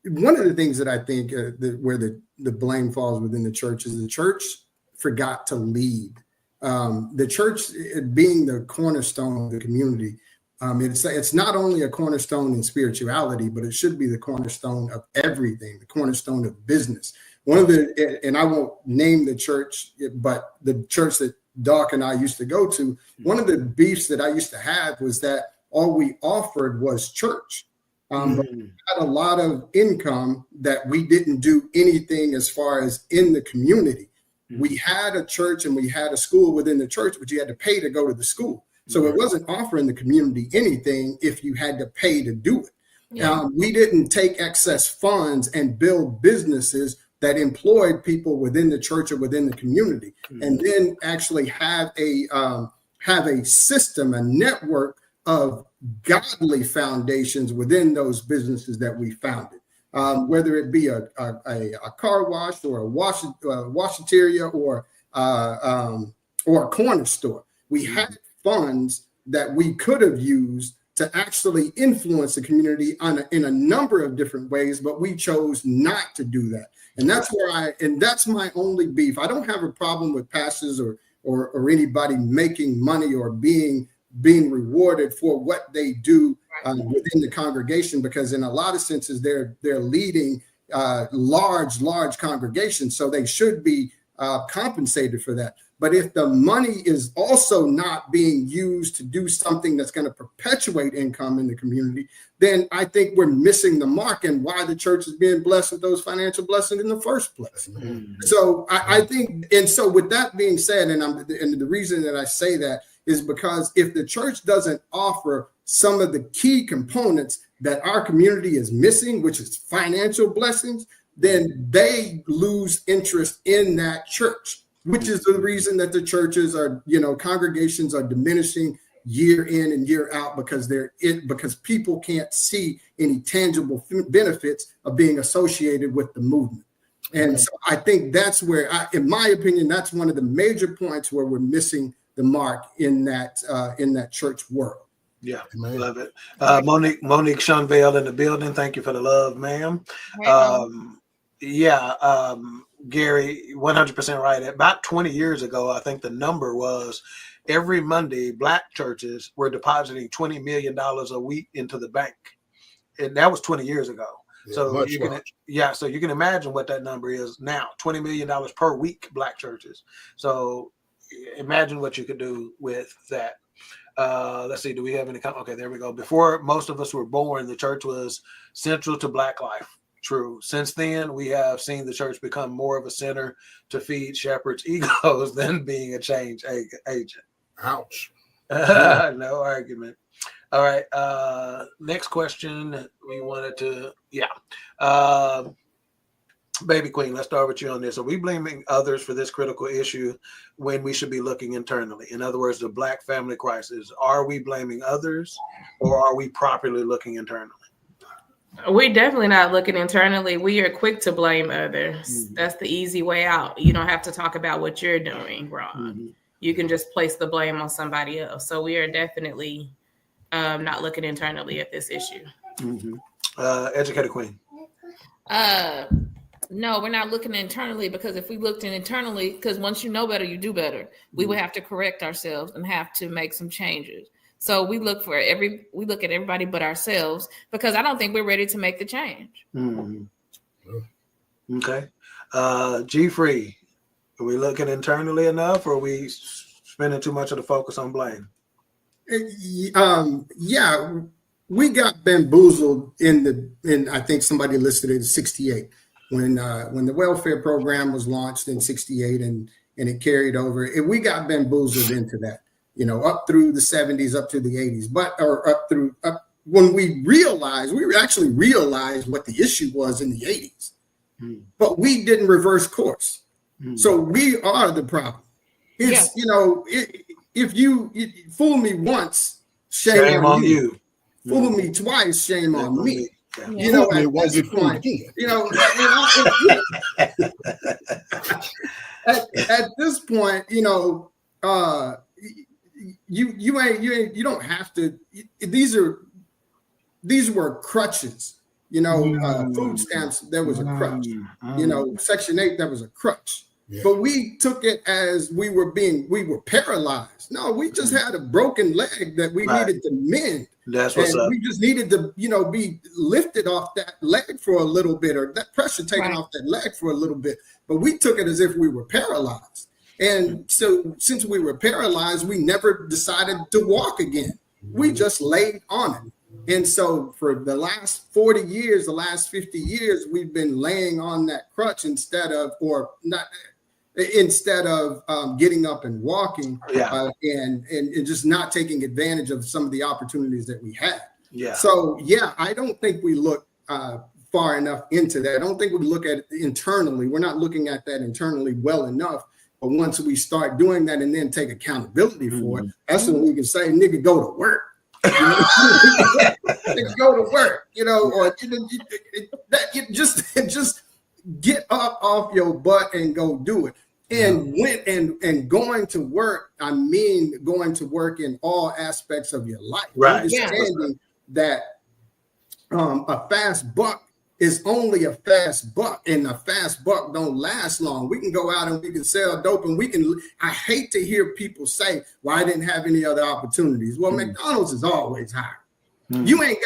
One of the things that I think where the blame falls within the church is the church forgot to lead. The church being the cornerstone of the community, it's not only a cornerstone in spirituality, but it should be the cornerstone of everything, the cornerstone of business. And I won't name the church, but the church that Doc and I used to go to, one of the beefs that I used to have was that all we offered was church. But we had a lot of income that we didn't do anything as far as in the community. We had a church and we had a school within the church, but you had to pay to go to the school. So it wasn't offering the community anything if you had to pay to do it. We didn't take excess funds and build businesses that employed people within the church or within the community, and then actually have a system, a network of godly foundations within those businesses that we founded. Whether it be a car wash or a washateria or a corner store, we had funds that we could have used to actually influence the community in a number of different ways, but we chose not to do that. And that's my only beef. I don't have a problem with pastors or anybody making money or being rewarded for what they do within the congregation, because in a lot of senses they're leading large congregations, so they should be compensated for that. But if the money is also not being used to do something that's going to perpetuate income in the community, then I think we're missing the mark and why the church is being blessed with those financial blessings in the first place. So I think, and so with that being said, and the reason that I say that is because if the church doesn't offer some of the key components that our community is missing, which is financial blessings, then they lose interest in that church, which is the reason that the churches are, congregations are diminishing year in and year out, because people can't see any tangible benefits of being associated with the movement. And so I think that's where, in my opinion, that's one of the major points where we're missing the mark in that church world. Yeah, love it. Monique Shunvale in the building. Thank you for the love, ma'am. Gary, 100% right. About 20 years ago, I think the number was every Monday, Black churches were depositing $20 million a week into the bank. And that was 20 years ago. So you can imagine what that number is now, $20 million per week, Black churches. So imagine what you could do with that. Let's see, do we have any? Okay, there we go. Before most of us were born, the church was central to Black life. True. Since then, we have seen the church become more of a center to feed shepherds' egos than being a change agent. Ouch. No argument. All right. Next question. We wanted to, Baby Queen, let's start with you on this. Are we blaming others for this critical issue when we should be looking internally? In other words, the Black family crisis. Are we blaming others, or are we properly looking internally? We're definitely not looking internally. We are quick to blame others. That's the easy way out. You don't have to talk about what you're doing wrong. You can just place the blame on somebody else. So we are definitely not looking internally at this issue. Educated Queen. No, we're not looking internally, because if we looked internally, because once you know better, you do better. We would have to correct ourselves and have to make some changes. So we look at everybody but ourselves, because I don't think we're ready to make the change. Okay. G3, are we looking internally enough, or are we spending too much of the focus on blame? Yeah, we got bamboozled in I think somebody listed it as 68 when the welfare program was launched in 68 and it carried over. We got bamboozled into that, up through the 70s, up to the 80s, when we actually realized what the issue was in the 80s, but we didn't reverse course. So we are the problem. It's, if you fool me once, shame on you. Fool me twice, shame on me. At this point, at this point, you don't have to. These were crutches. Food stamps, there was a crutch. Section 8, there was a crutch. Yeah. But we took it as we were paralyzed. No, we just had a broken leg that we needed to mend. That's what's up. We just needed to, be lifted off that leg for a little bit, or that pressure taken off that leg for a little bit. But we took it as if we were paralyzed. And so since we were paralyzed, we never decided to walk again. We just laid on it. And so for the last 40 years, the last 50 years, we've been laying on that crutch instead of getting up and walking and just not taking advantage of some of the opportunities that we had. Yeah. So, I don't think we look far enough into that. I don't think we look at it internally. We're not looking at that internally well enough. But once we start doing that and then take accountability for it, that's when we can say, nigga, go to work. Go to work, or just get up off your butt and go do it. And going to work, I mean going to work in all aspects of your life. Right. Understanding that a fast buck is only a fast buck, and a fast buck don't last long. We can go out and we can sell dope, and I hate to hear people say, well, I didn't have any other opportunities. Well, McDonald's is always higher. You ain't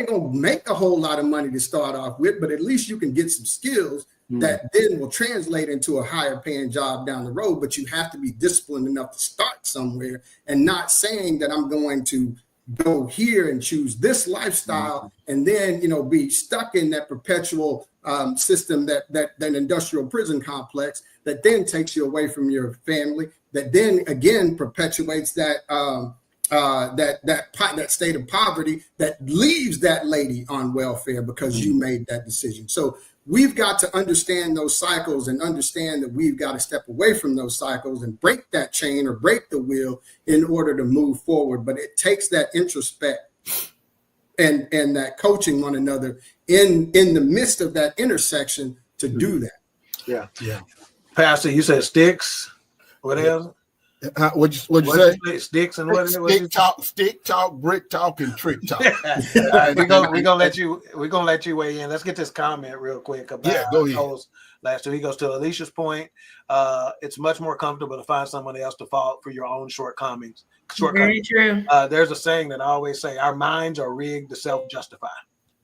gonna make a whole lot of money to start off with, but at least you can get some skills that then will translate into a higher paying job down the road. But you have to be disciplined enough to start somewhere, and not saying that I'm going to go here and choose this lifestyle and then be stuck in that perpetual system, that industrial prison complex that then takes you away from your family, that then again perpetuates that state of poverty that leaves that lady on welfare because you made that decision. So we've got to understand those cycles and understand that we've got to step away from those cycles and break that chain or break the wheel in order to move forward. But it takes that introspect and that coaching one another in the midst of that intersection to do that. Yeah. Pastor, you said sticks. What else? What'd you say? Sticks and what? Stick talk, brick talk, and trick talk. We're gonna let you weigh in. Let's get this comment real quick about go ahead. Last two. He goes, to Alicia's point, it's much more comfortable to find someone else to fault for your own shortcomings. Very true. There's a saying that I always say: our minds are rigged to self-justify.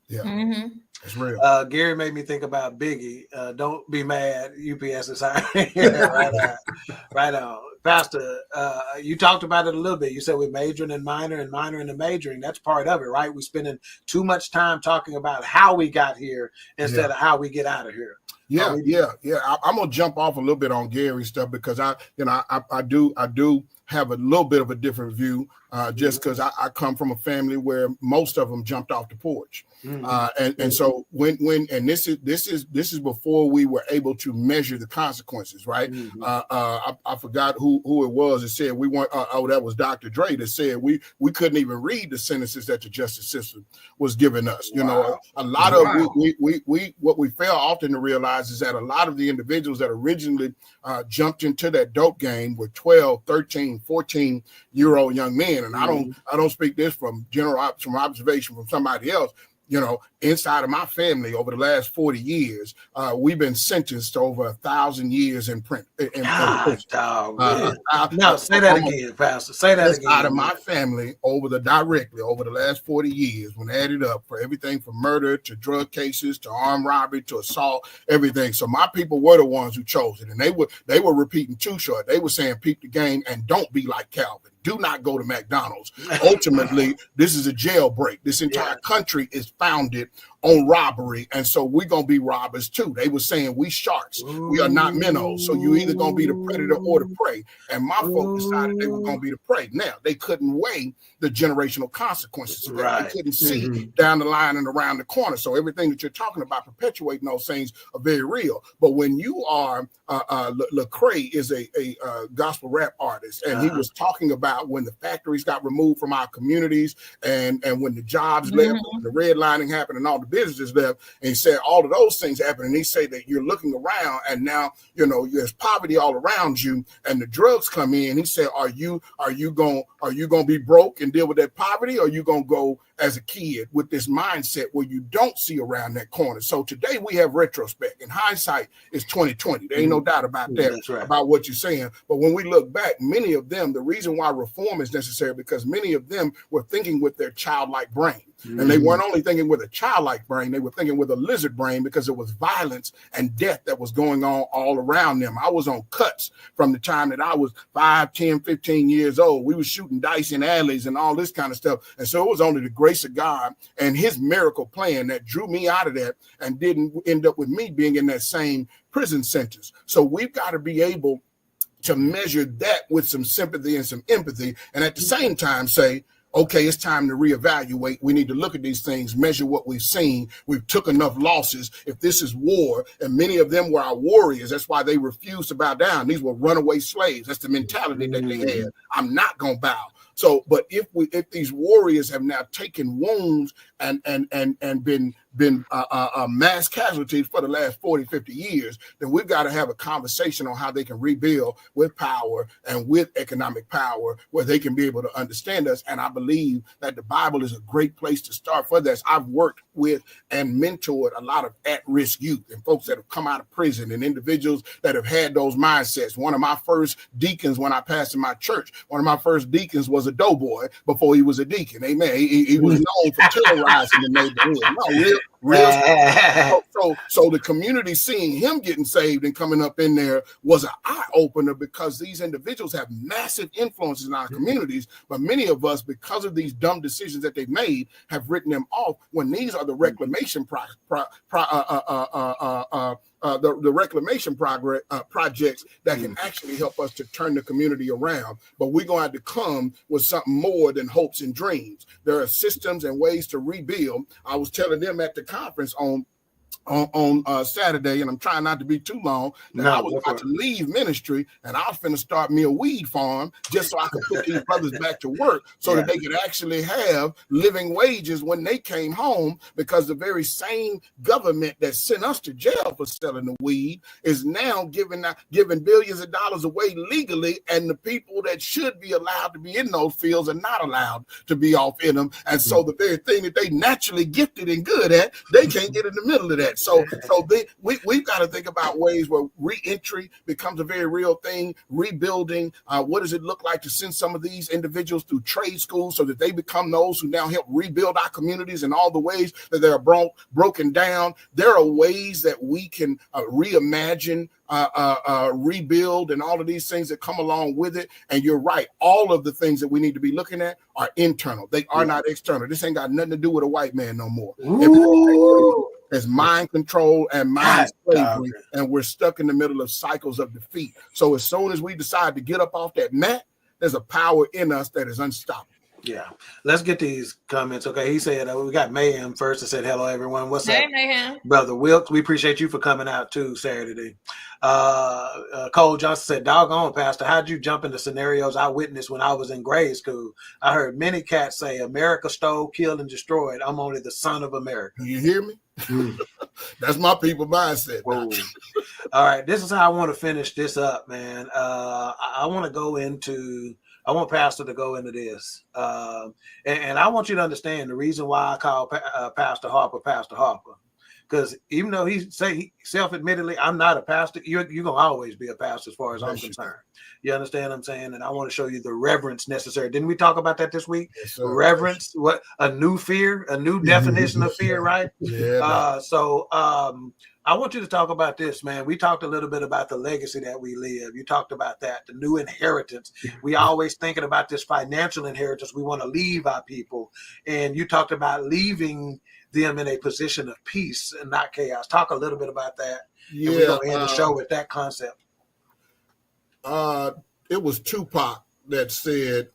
Yeah, it's real. Gary made me think about Biggie. Don't be mad. UPS is hiring. Right on. Pastor, you talked about it a little bit. You said we're majoring in minor and minoring in majoring. That's part of it, right? We're spending too much time talking about how we got here instead of how we get out of here. Yeah. I'm gonna jump off a little bit on Gary's stuff because I do have a little bit of a different view. just because I come from a family where most of them jumped off the porch. And so when this is before we were able to measure the consequences, right? I forgot who it was that said we weren't. That was Dr. Dre that said we couldn't even read the sentences that the justice system was giving us. You know, a lot of we what we fail often to realize is that a lot of the individuals that originally jumped into that dope game were 12, 13, 14-year-old young men, and I don't speak this from observation from somebody else. You know, inside of my family over the last 40 years, we've been sentenced to over 1,000 years in print. No, say that again, Pastor. Say that again. Out of my family over the last 40 years, when added up, for everything from murder to drug cases to armed robbery to assault, everything. So my people were the ones who chose it, and they were repeating Too Short. They were saying, "Peep the game and don't be like Calvin. Do not go to McDonald's." Ultimately, this is a jailbreak. This entire country is founded on robbery, and so we're gonna be robbers too. They were saying we sharks, we are not minnows. So you either gonna be the predator or the prey. And my folks decided they were gonna be the prey. Now they couldn't weigh the generational consequences of that. They couldn't see down the line and around the corner. So everything that you're talking about perpetuating those things are very real. But when you are Lecrae is a gospel rap artist, and he was talking about when the factories got removed from our communities, and when the jobs left, the redlining happened, and all the businesses left, and he said all of those things happened, and he said that you're looking around, and now there's poverty all around you, and the drugs come in. He said, are you gonna be broke and deal with that poverty, or are you gonna go as a kid with this mindset where you don't see around that corner? So today we have retrospect, and hindsight is 2020. There ain't no doubt about that, about what you're saying. But when we look back, many of them, the reason why reform is necessary, because many of them were thinking with their childlike brain. And they weren't only thinking with a childlike brain, they were thinking with a lizard brain, because it was violence and death that was going on all around them. I was on cuts from the time that I was 5, 10, 15 years old. We were shooting dice in alleys and all this kind of stuff. And so it was only the grace of God and his miracle plan that drew me out of that and didn't end up with me being in that same prison sentence. So we've got to be able to measure that with some sympathy and some empathy, and at the same time say, okay, it's time to reevaluate. We need to look at these things, measure what we've seen. We've took enough losses. If this is war, and many of them were our warriors, that's why they refused to bow down. These were runaway slaves. That's the mentality that they had. I'm not going to bow. So, but if these warriors have now taken wounds and been mass casualties for the last 40, 50 years, then we've got to have a conversation on how they can rebuild with power and with economic power, where they can be able to understand us. And I believe that the Bible is a great place to start for this. I've worked with and mentored a lot of at-risk youth and folks that have come out of prison and individuals that have had those mindsets. One of my first deacons when I pastored my church, was a doughboy before he was a deacon. Amen. He was known for terrorizing the neighborhood. So the community seeing him getting saved and coming up in there was an eye-opener, because these individuals have massive influences in our communities, but many of us, because of these dumb decisions that they've made, have written them off, when these are the reclamation the reclamation projects that can actually help us to turn the community around. But we're going to have to come with something more than hopes and dreams. There are systems and ways to rebuild. I was telling them at the conference on Saturday, and I'm trying not to be too long, that I was about to leave ministry, and I was finna start me a weed farm just so I could put these brothers back to work, so that they could actually have living wages when they came home, because the very same government that sent us to jail for selling the weed is now giving billions of dollars away legally, and the people that should be allowed to be in those fields are not allowed to be off in them. And so the very thing that they naturally gifted and good at, they can't get in the middle of that. So we've got to think about ways where re-entry becomes a very real thing, rebuilding. What does it look like to send some of these individuals through trade schools so that they become those who now help rebuild our communities in all the ways that they're broken down? There are ways that we can reimagine, rebuild, and all of these things that come along with it. And you're right, all of the things that we need to be looking at are internal. They are not external. This ain't got nothing to do with a white man no more. It's mind control and mind slavery, and we're stuck in the middle of cycles of defeat. So as soon as we decide to get up off that mat, there's a power in us that is unstoppable. Yeah. Let's get these comments. Okay. He said, we got Mayhem first. I said, hello, everyone. What's up? Mayhem. Brother Wilkes, we appreciate you for coming out too Saturday. Cole Johnson said, doggone, Pastor, how'd you jump into scenarios I witnessed when I was in grade school? I heard many cats say, America stole, killed, and destroyed. I'm only the son of America. You hear me? That's my people mindset. All right. This is how I want to finish this up, man. I want to go into... I want Pastor to go into this. And I want you to understand the reason why I call Pastor Harper, because even though he self-admittedly, I'm not a pastor, you're going to always be a pastor as far as I'm concerned. You understand what I'm saying? And I want to show you the reverence necessary. Didn't we talk about that this week? Yes, sir. Reverence, what a new fear, a new definition of fear, right? Yeah. I want you to talk about this, man. We talked a little bit about the legacy that we live. You talked about that, the new inheritance. We always thinking about this financial inheritance we want to leave our people. And you talked about leaving them in a position of peace and not chaos. Talk a little bit about that. Yeah. And we're going to end the show with that concept. It was Tupac that said,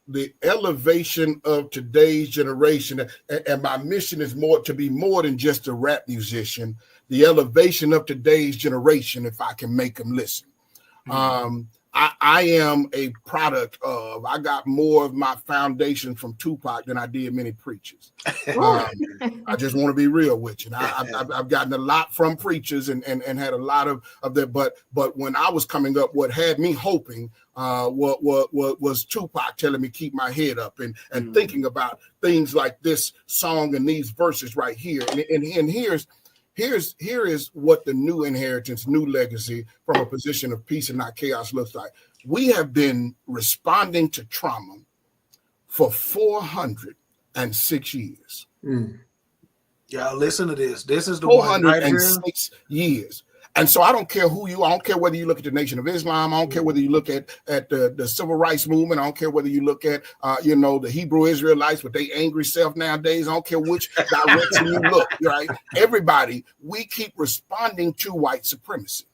the elevation of today's generation, and my mission is to be more than just a rap musician, the elevation of today's generation, if I can make them listen. I am a product of, I got more of my foundation from Tupac than I did many preachers. I just want to be real with you. I've gotten a lot from preachers and had a lot of that. But when I was coming up, what had me hoping was Tupac telling me keep my head up and thinking about things like this song and these verses right here. And here is what the new inheritance, new legacy from a position of peace and not chaos looks like. We have been responding to trauma for 406 years. Y'all listen to this. This is the 406 years. And so I don't care who you are. I don't care whether you look at the Nation of Islam. I don't care whether you look at the civil rights movement. I don't care whether you look at, the Hebrew Israelites with their angry self nowadays. I don't care which direction you look, right? Everybody, we keep responding to white supremacy.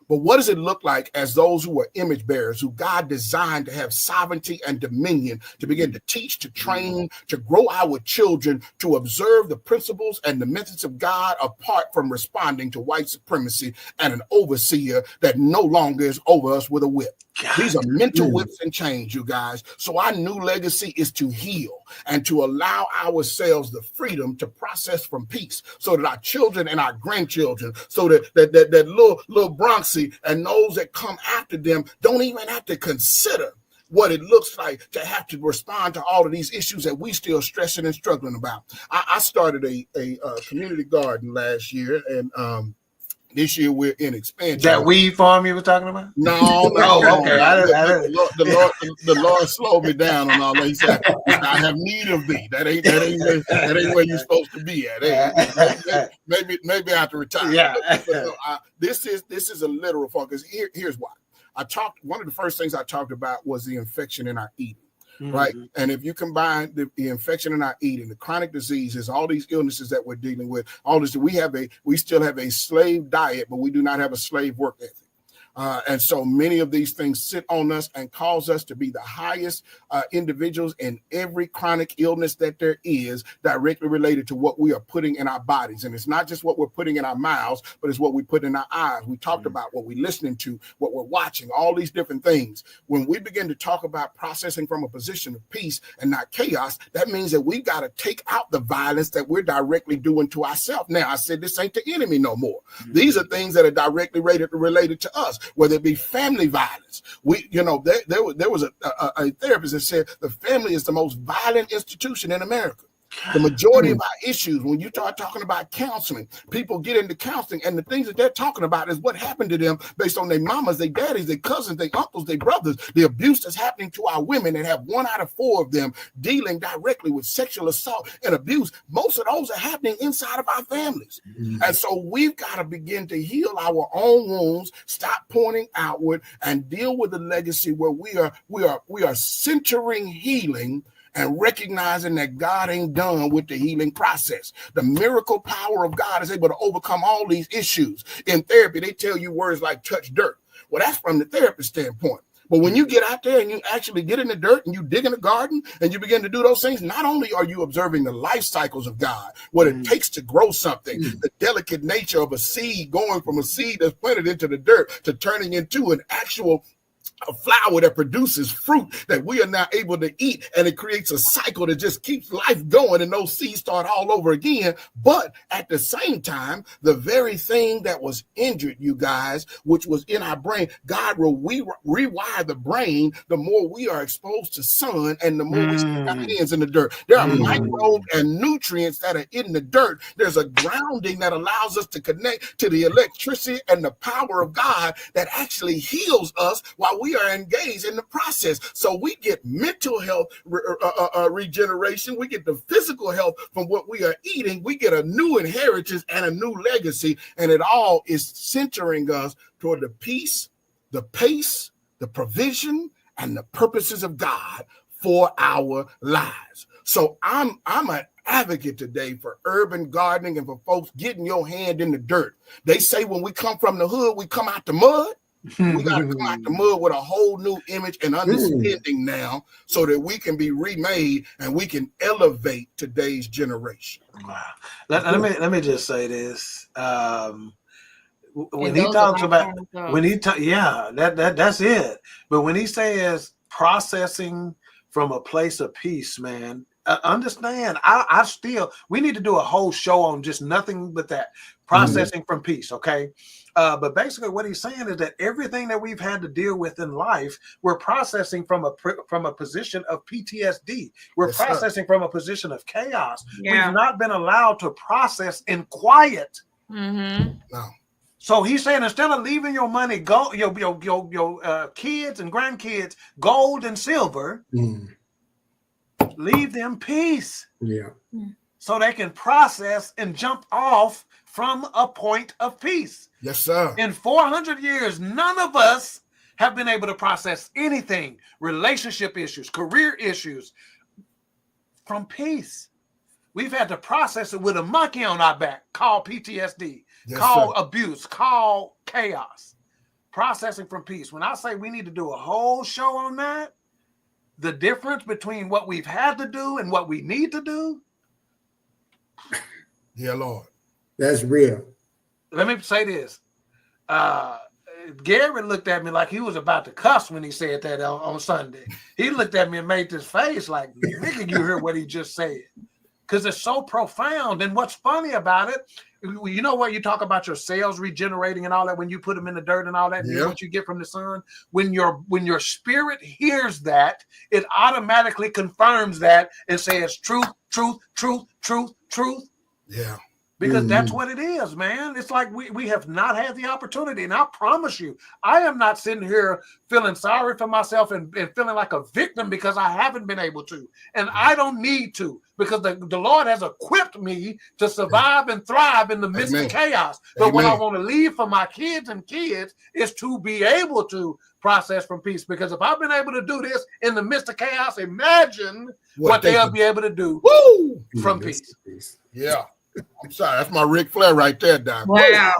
But what does it look like as those who are image bearers, who God designed to have sovereignty and dominion, to begin to teach, to train, to grow our children, to observe the principles and the methods of God apart from responding to white supremacy and an overseer that no longer is over us with a whip? These are mental whips and chains, you guys. So our new legacy is to heal and to allow ourselves the freedom to process from peace so that our children and our grandchildren, so that little Bronxy and those that come after them don't even have to consider what it looks like to have to respond to all of these issues that we still stressing and struggling about. I started a community garden last year, and this year we're in expansion. That weed farm you were talking about? No. Okay. The Lord slowed me down on all that. He said, "I have need of thee." That ain't where you're supposed to be at. Hey, maybe I have to retire. Yeah. This is a literal farm, because here's why. One of the first things I talked about was the infection in our eating. Right. And if you combine the infection in our eating, the chronic diseases, all these illnesses that we're dealing with, all this, we still have a slave diet, but we do not have a slave work ethic. And so many of these things sit on us and cause us to be the highest individuals in every chronic illness that there is, directly related to what we are putting in our bodies. And it's not just what we're putting in our mouths, but it's what we put in our eyes. We talked about what we're listening to, what we're watching, all these different things. When we begin to talk about processing from a position of peace and not chaos, that means that we've got to take out the violence that we're directly doing to ourselves. Now, I said this ain't the enemy no more. These are things that are directly related to us, whether it be family violence. There was a therapist that said the family is the most violent institution in America. The majority of our issues, when you start talking about counseling, people get into counseling, and the things that they're talking about is what happened to them based on their mamas, their daddies, their cousins, their uncles, their brothers, the abuse that's happening to our women, and have 1 out of 4 of them dealing directly with sexual assault and abuse. Most of those are happening inside of our families. And so we've got to begin to heal our own wounds, stop pointing outward, and deal with the legacy where we are centering healing and recognizing that God ain't done with the healing process. The miracle power of God is able to overcome all these issues. In therapy, they tell you words like touch dirt. Well, that's from the therapist standpoint. But when you get out there and you actually get in the dirt and you dig in the garden and you begin to do those things, not only are you observing the life cycles of God, what it takes to grow something, the delicate nature of a seed going from a seed that's planted into the dirt to turning into an actual a flower that produces fruit that we are now able to eat, and it creates a cycle that just keeps life going, and those seeds start all over again. But at the same time, the very thing that was injured, you guys, which was in our brain, God will rewire the brain the more we are exposed to sun and the more we stick our hands in the dirt. There are microbes and nutrients that are in the dirt. There's a grounding that allows us to connect to the electricity and the power of God that actually heals us while we are engaged in the process. So we get mental health regeneration. We get the physical health from what we are eating. We get a new inheritance and a new legacy. And it all is centering us toward the peace, the pace, the provision, and the purposes of God for our lives. So I'm an advocate today for urban gardening and for folks getting your hand in the dirt. They say when we come from the hood, we come out the mud. We got to come out the mud with a whole new image and understanding now so that we can be remade and we can elevate today's generation. Wow. Let me just say this. When he talks about, that's it. But when he says processing from a place of peace, man, understand, we need to do a whole show on just nothing but that, processing from peace, okay? But basically what he's saying is that everything that we've had to deal with in life, we're processing from a position of PTSD. We're processing from a position of chaos. Yeah. We've not been allowed to process in quiet. No. So he's saying instead of leaving your money, your kids and grandkids, gold and silver, leave them peace. Yeah. So they can process and jump off from a point of peace. Yes, sir. In 400 years, none of us have been able to process anything, relationship issues, career issues, from peace. We've had to process it with a monkey on our back called PTSD, called abuse, called chaos. Processing from peace. When I say we need to do a whole show on that, the difference between what we've had to do and what we need to do. Yeah, Lord. That's real. Let me say this. Gary looked at me like he was about to cuss when he said that on Sunday. He looked at me and made this face like, nigga, you heard what he just said. Because it's so profound. And what's funny about it, you know what, you talk about your cells regenerating and all that, when you put them in the dirt and all that, and what you get from the sun, when your spirit hears that, it automatically confirms that and says truth, truth, truth, truth, truth. Yeah. Because that's what it is, man. It's like we have not had the opportunity. And I promise you, I am not sitting here feeling sorry for myself and feeling like a victim because I haven't been able to. And I don't need to, because the Lord has equipped me to survive and thrive in the midst of chaos. But what I want to leave for my kids is to be able to process from peace. Because if I've been able to do this in the midst of chaos, imagine what they'll be able to do from peace. Yeah. I'm sorry, that's my Ric Flair right there, Doc. Wow.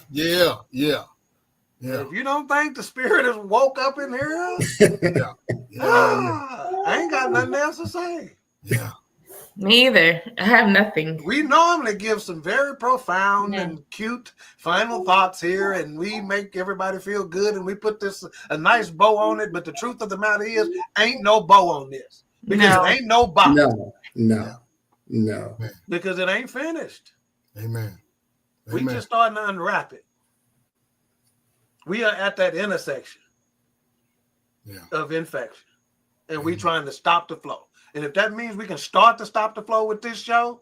Yeah. If you don't think the spirit has woke up in here, I ain't got nothing else to say. Yeah. Me either. I have nothing. We normally give some very profound and cute final thoughts here, and we make everybody feel good, and we put a nice bow on it. But the truth of the matter is, ain't no bow on this, because it ain't no bow. No. Because it ain't finished. Amen. We just starting to unwrap it. We are at that intersection of infection, and we trying to stop the flow. And if that means we can start to stop the flow with this show,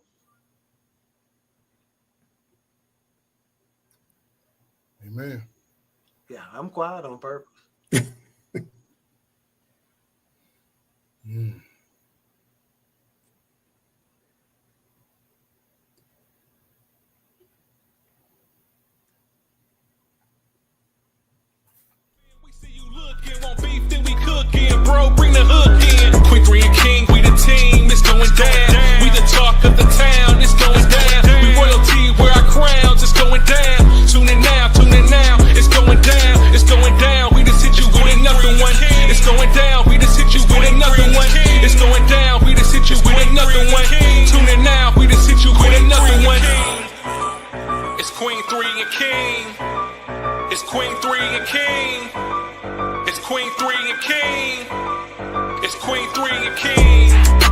amen. Yeah, I'm quiet on purpose. Want beef, then we cooking, bro, bring the hook in. Queen3 King, we the team, it's going down. We the talk of the town, it's going down. We royalty, wear our crowns, it's going down. Tune in now, it's going down. It's going down, we just hit you with enough. and King. It's Queen 3 and King. It's Queen 3 and King.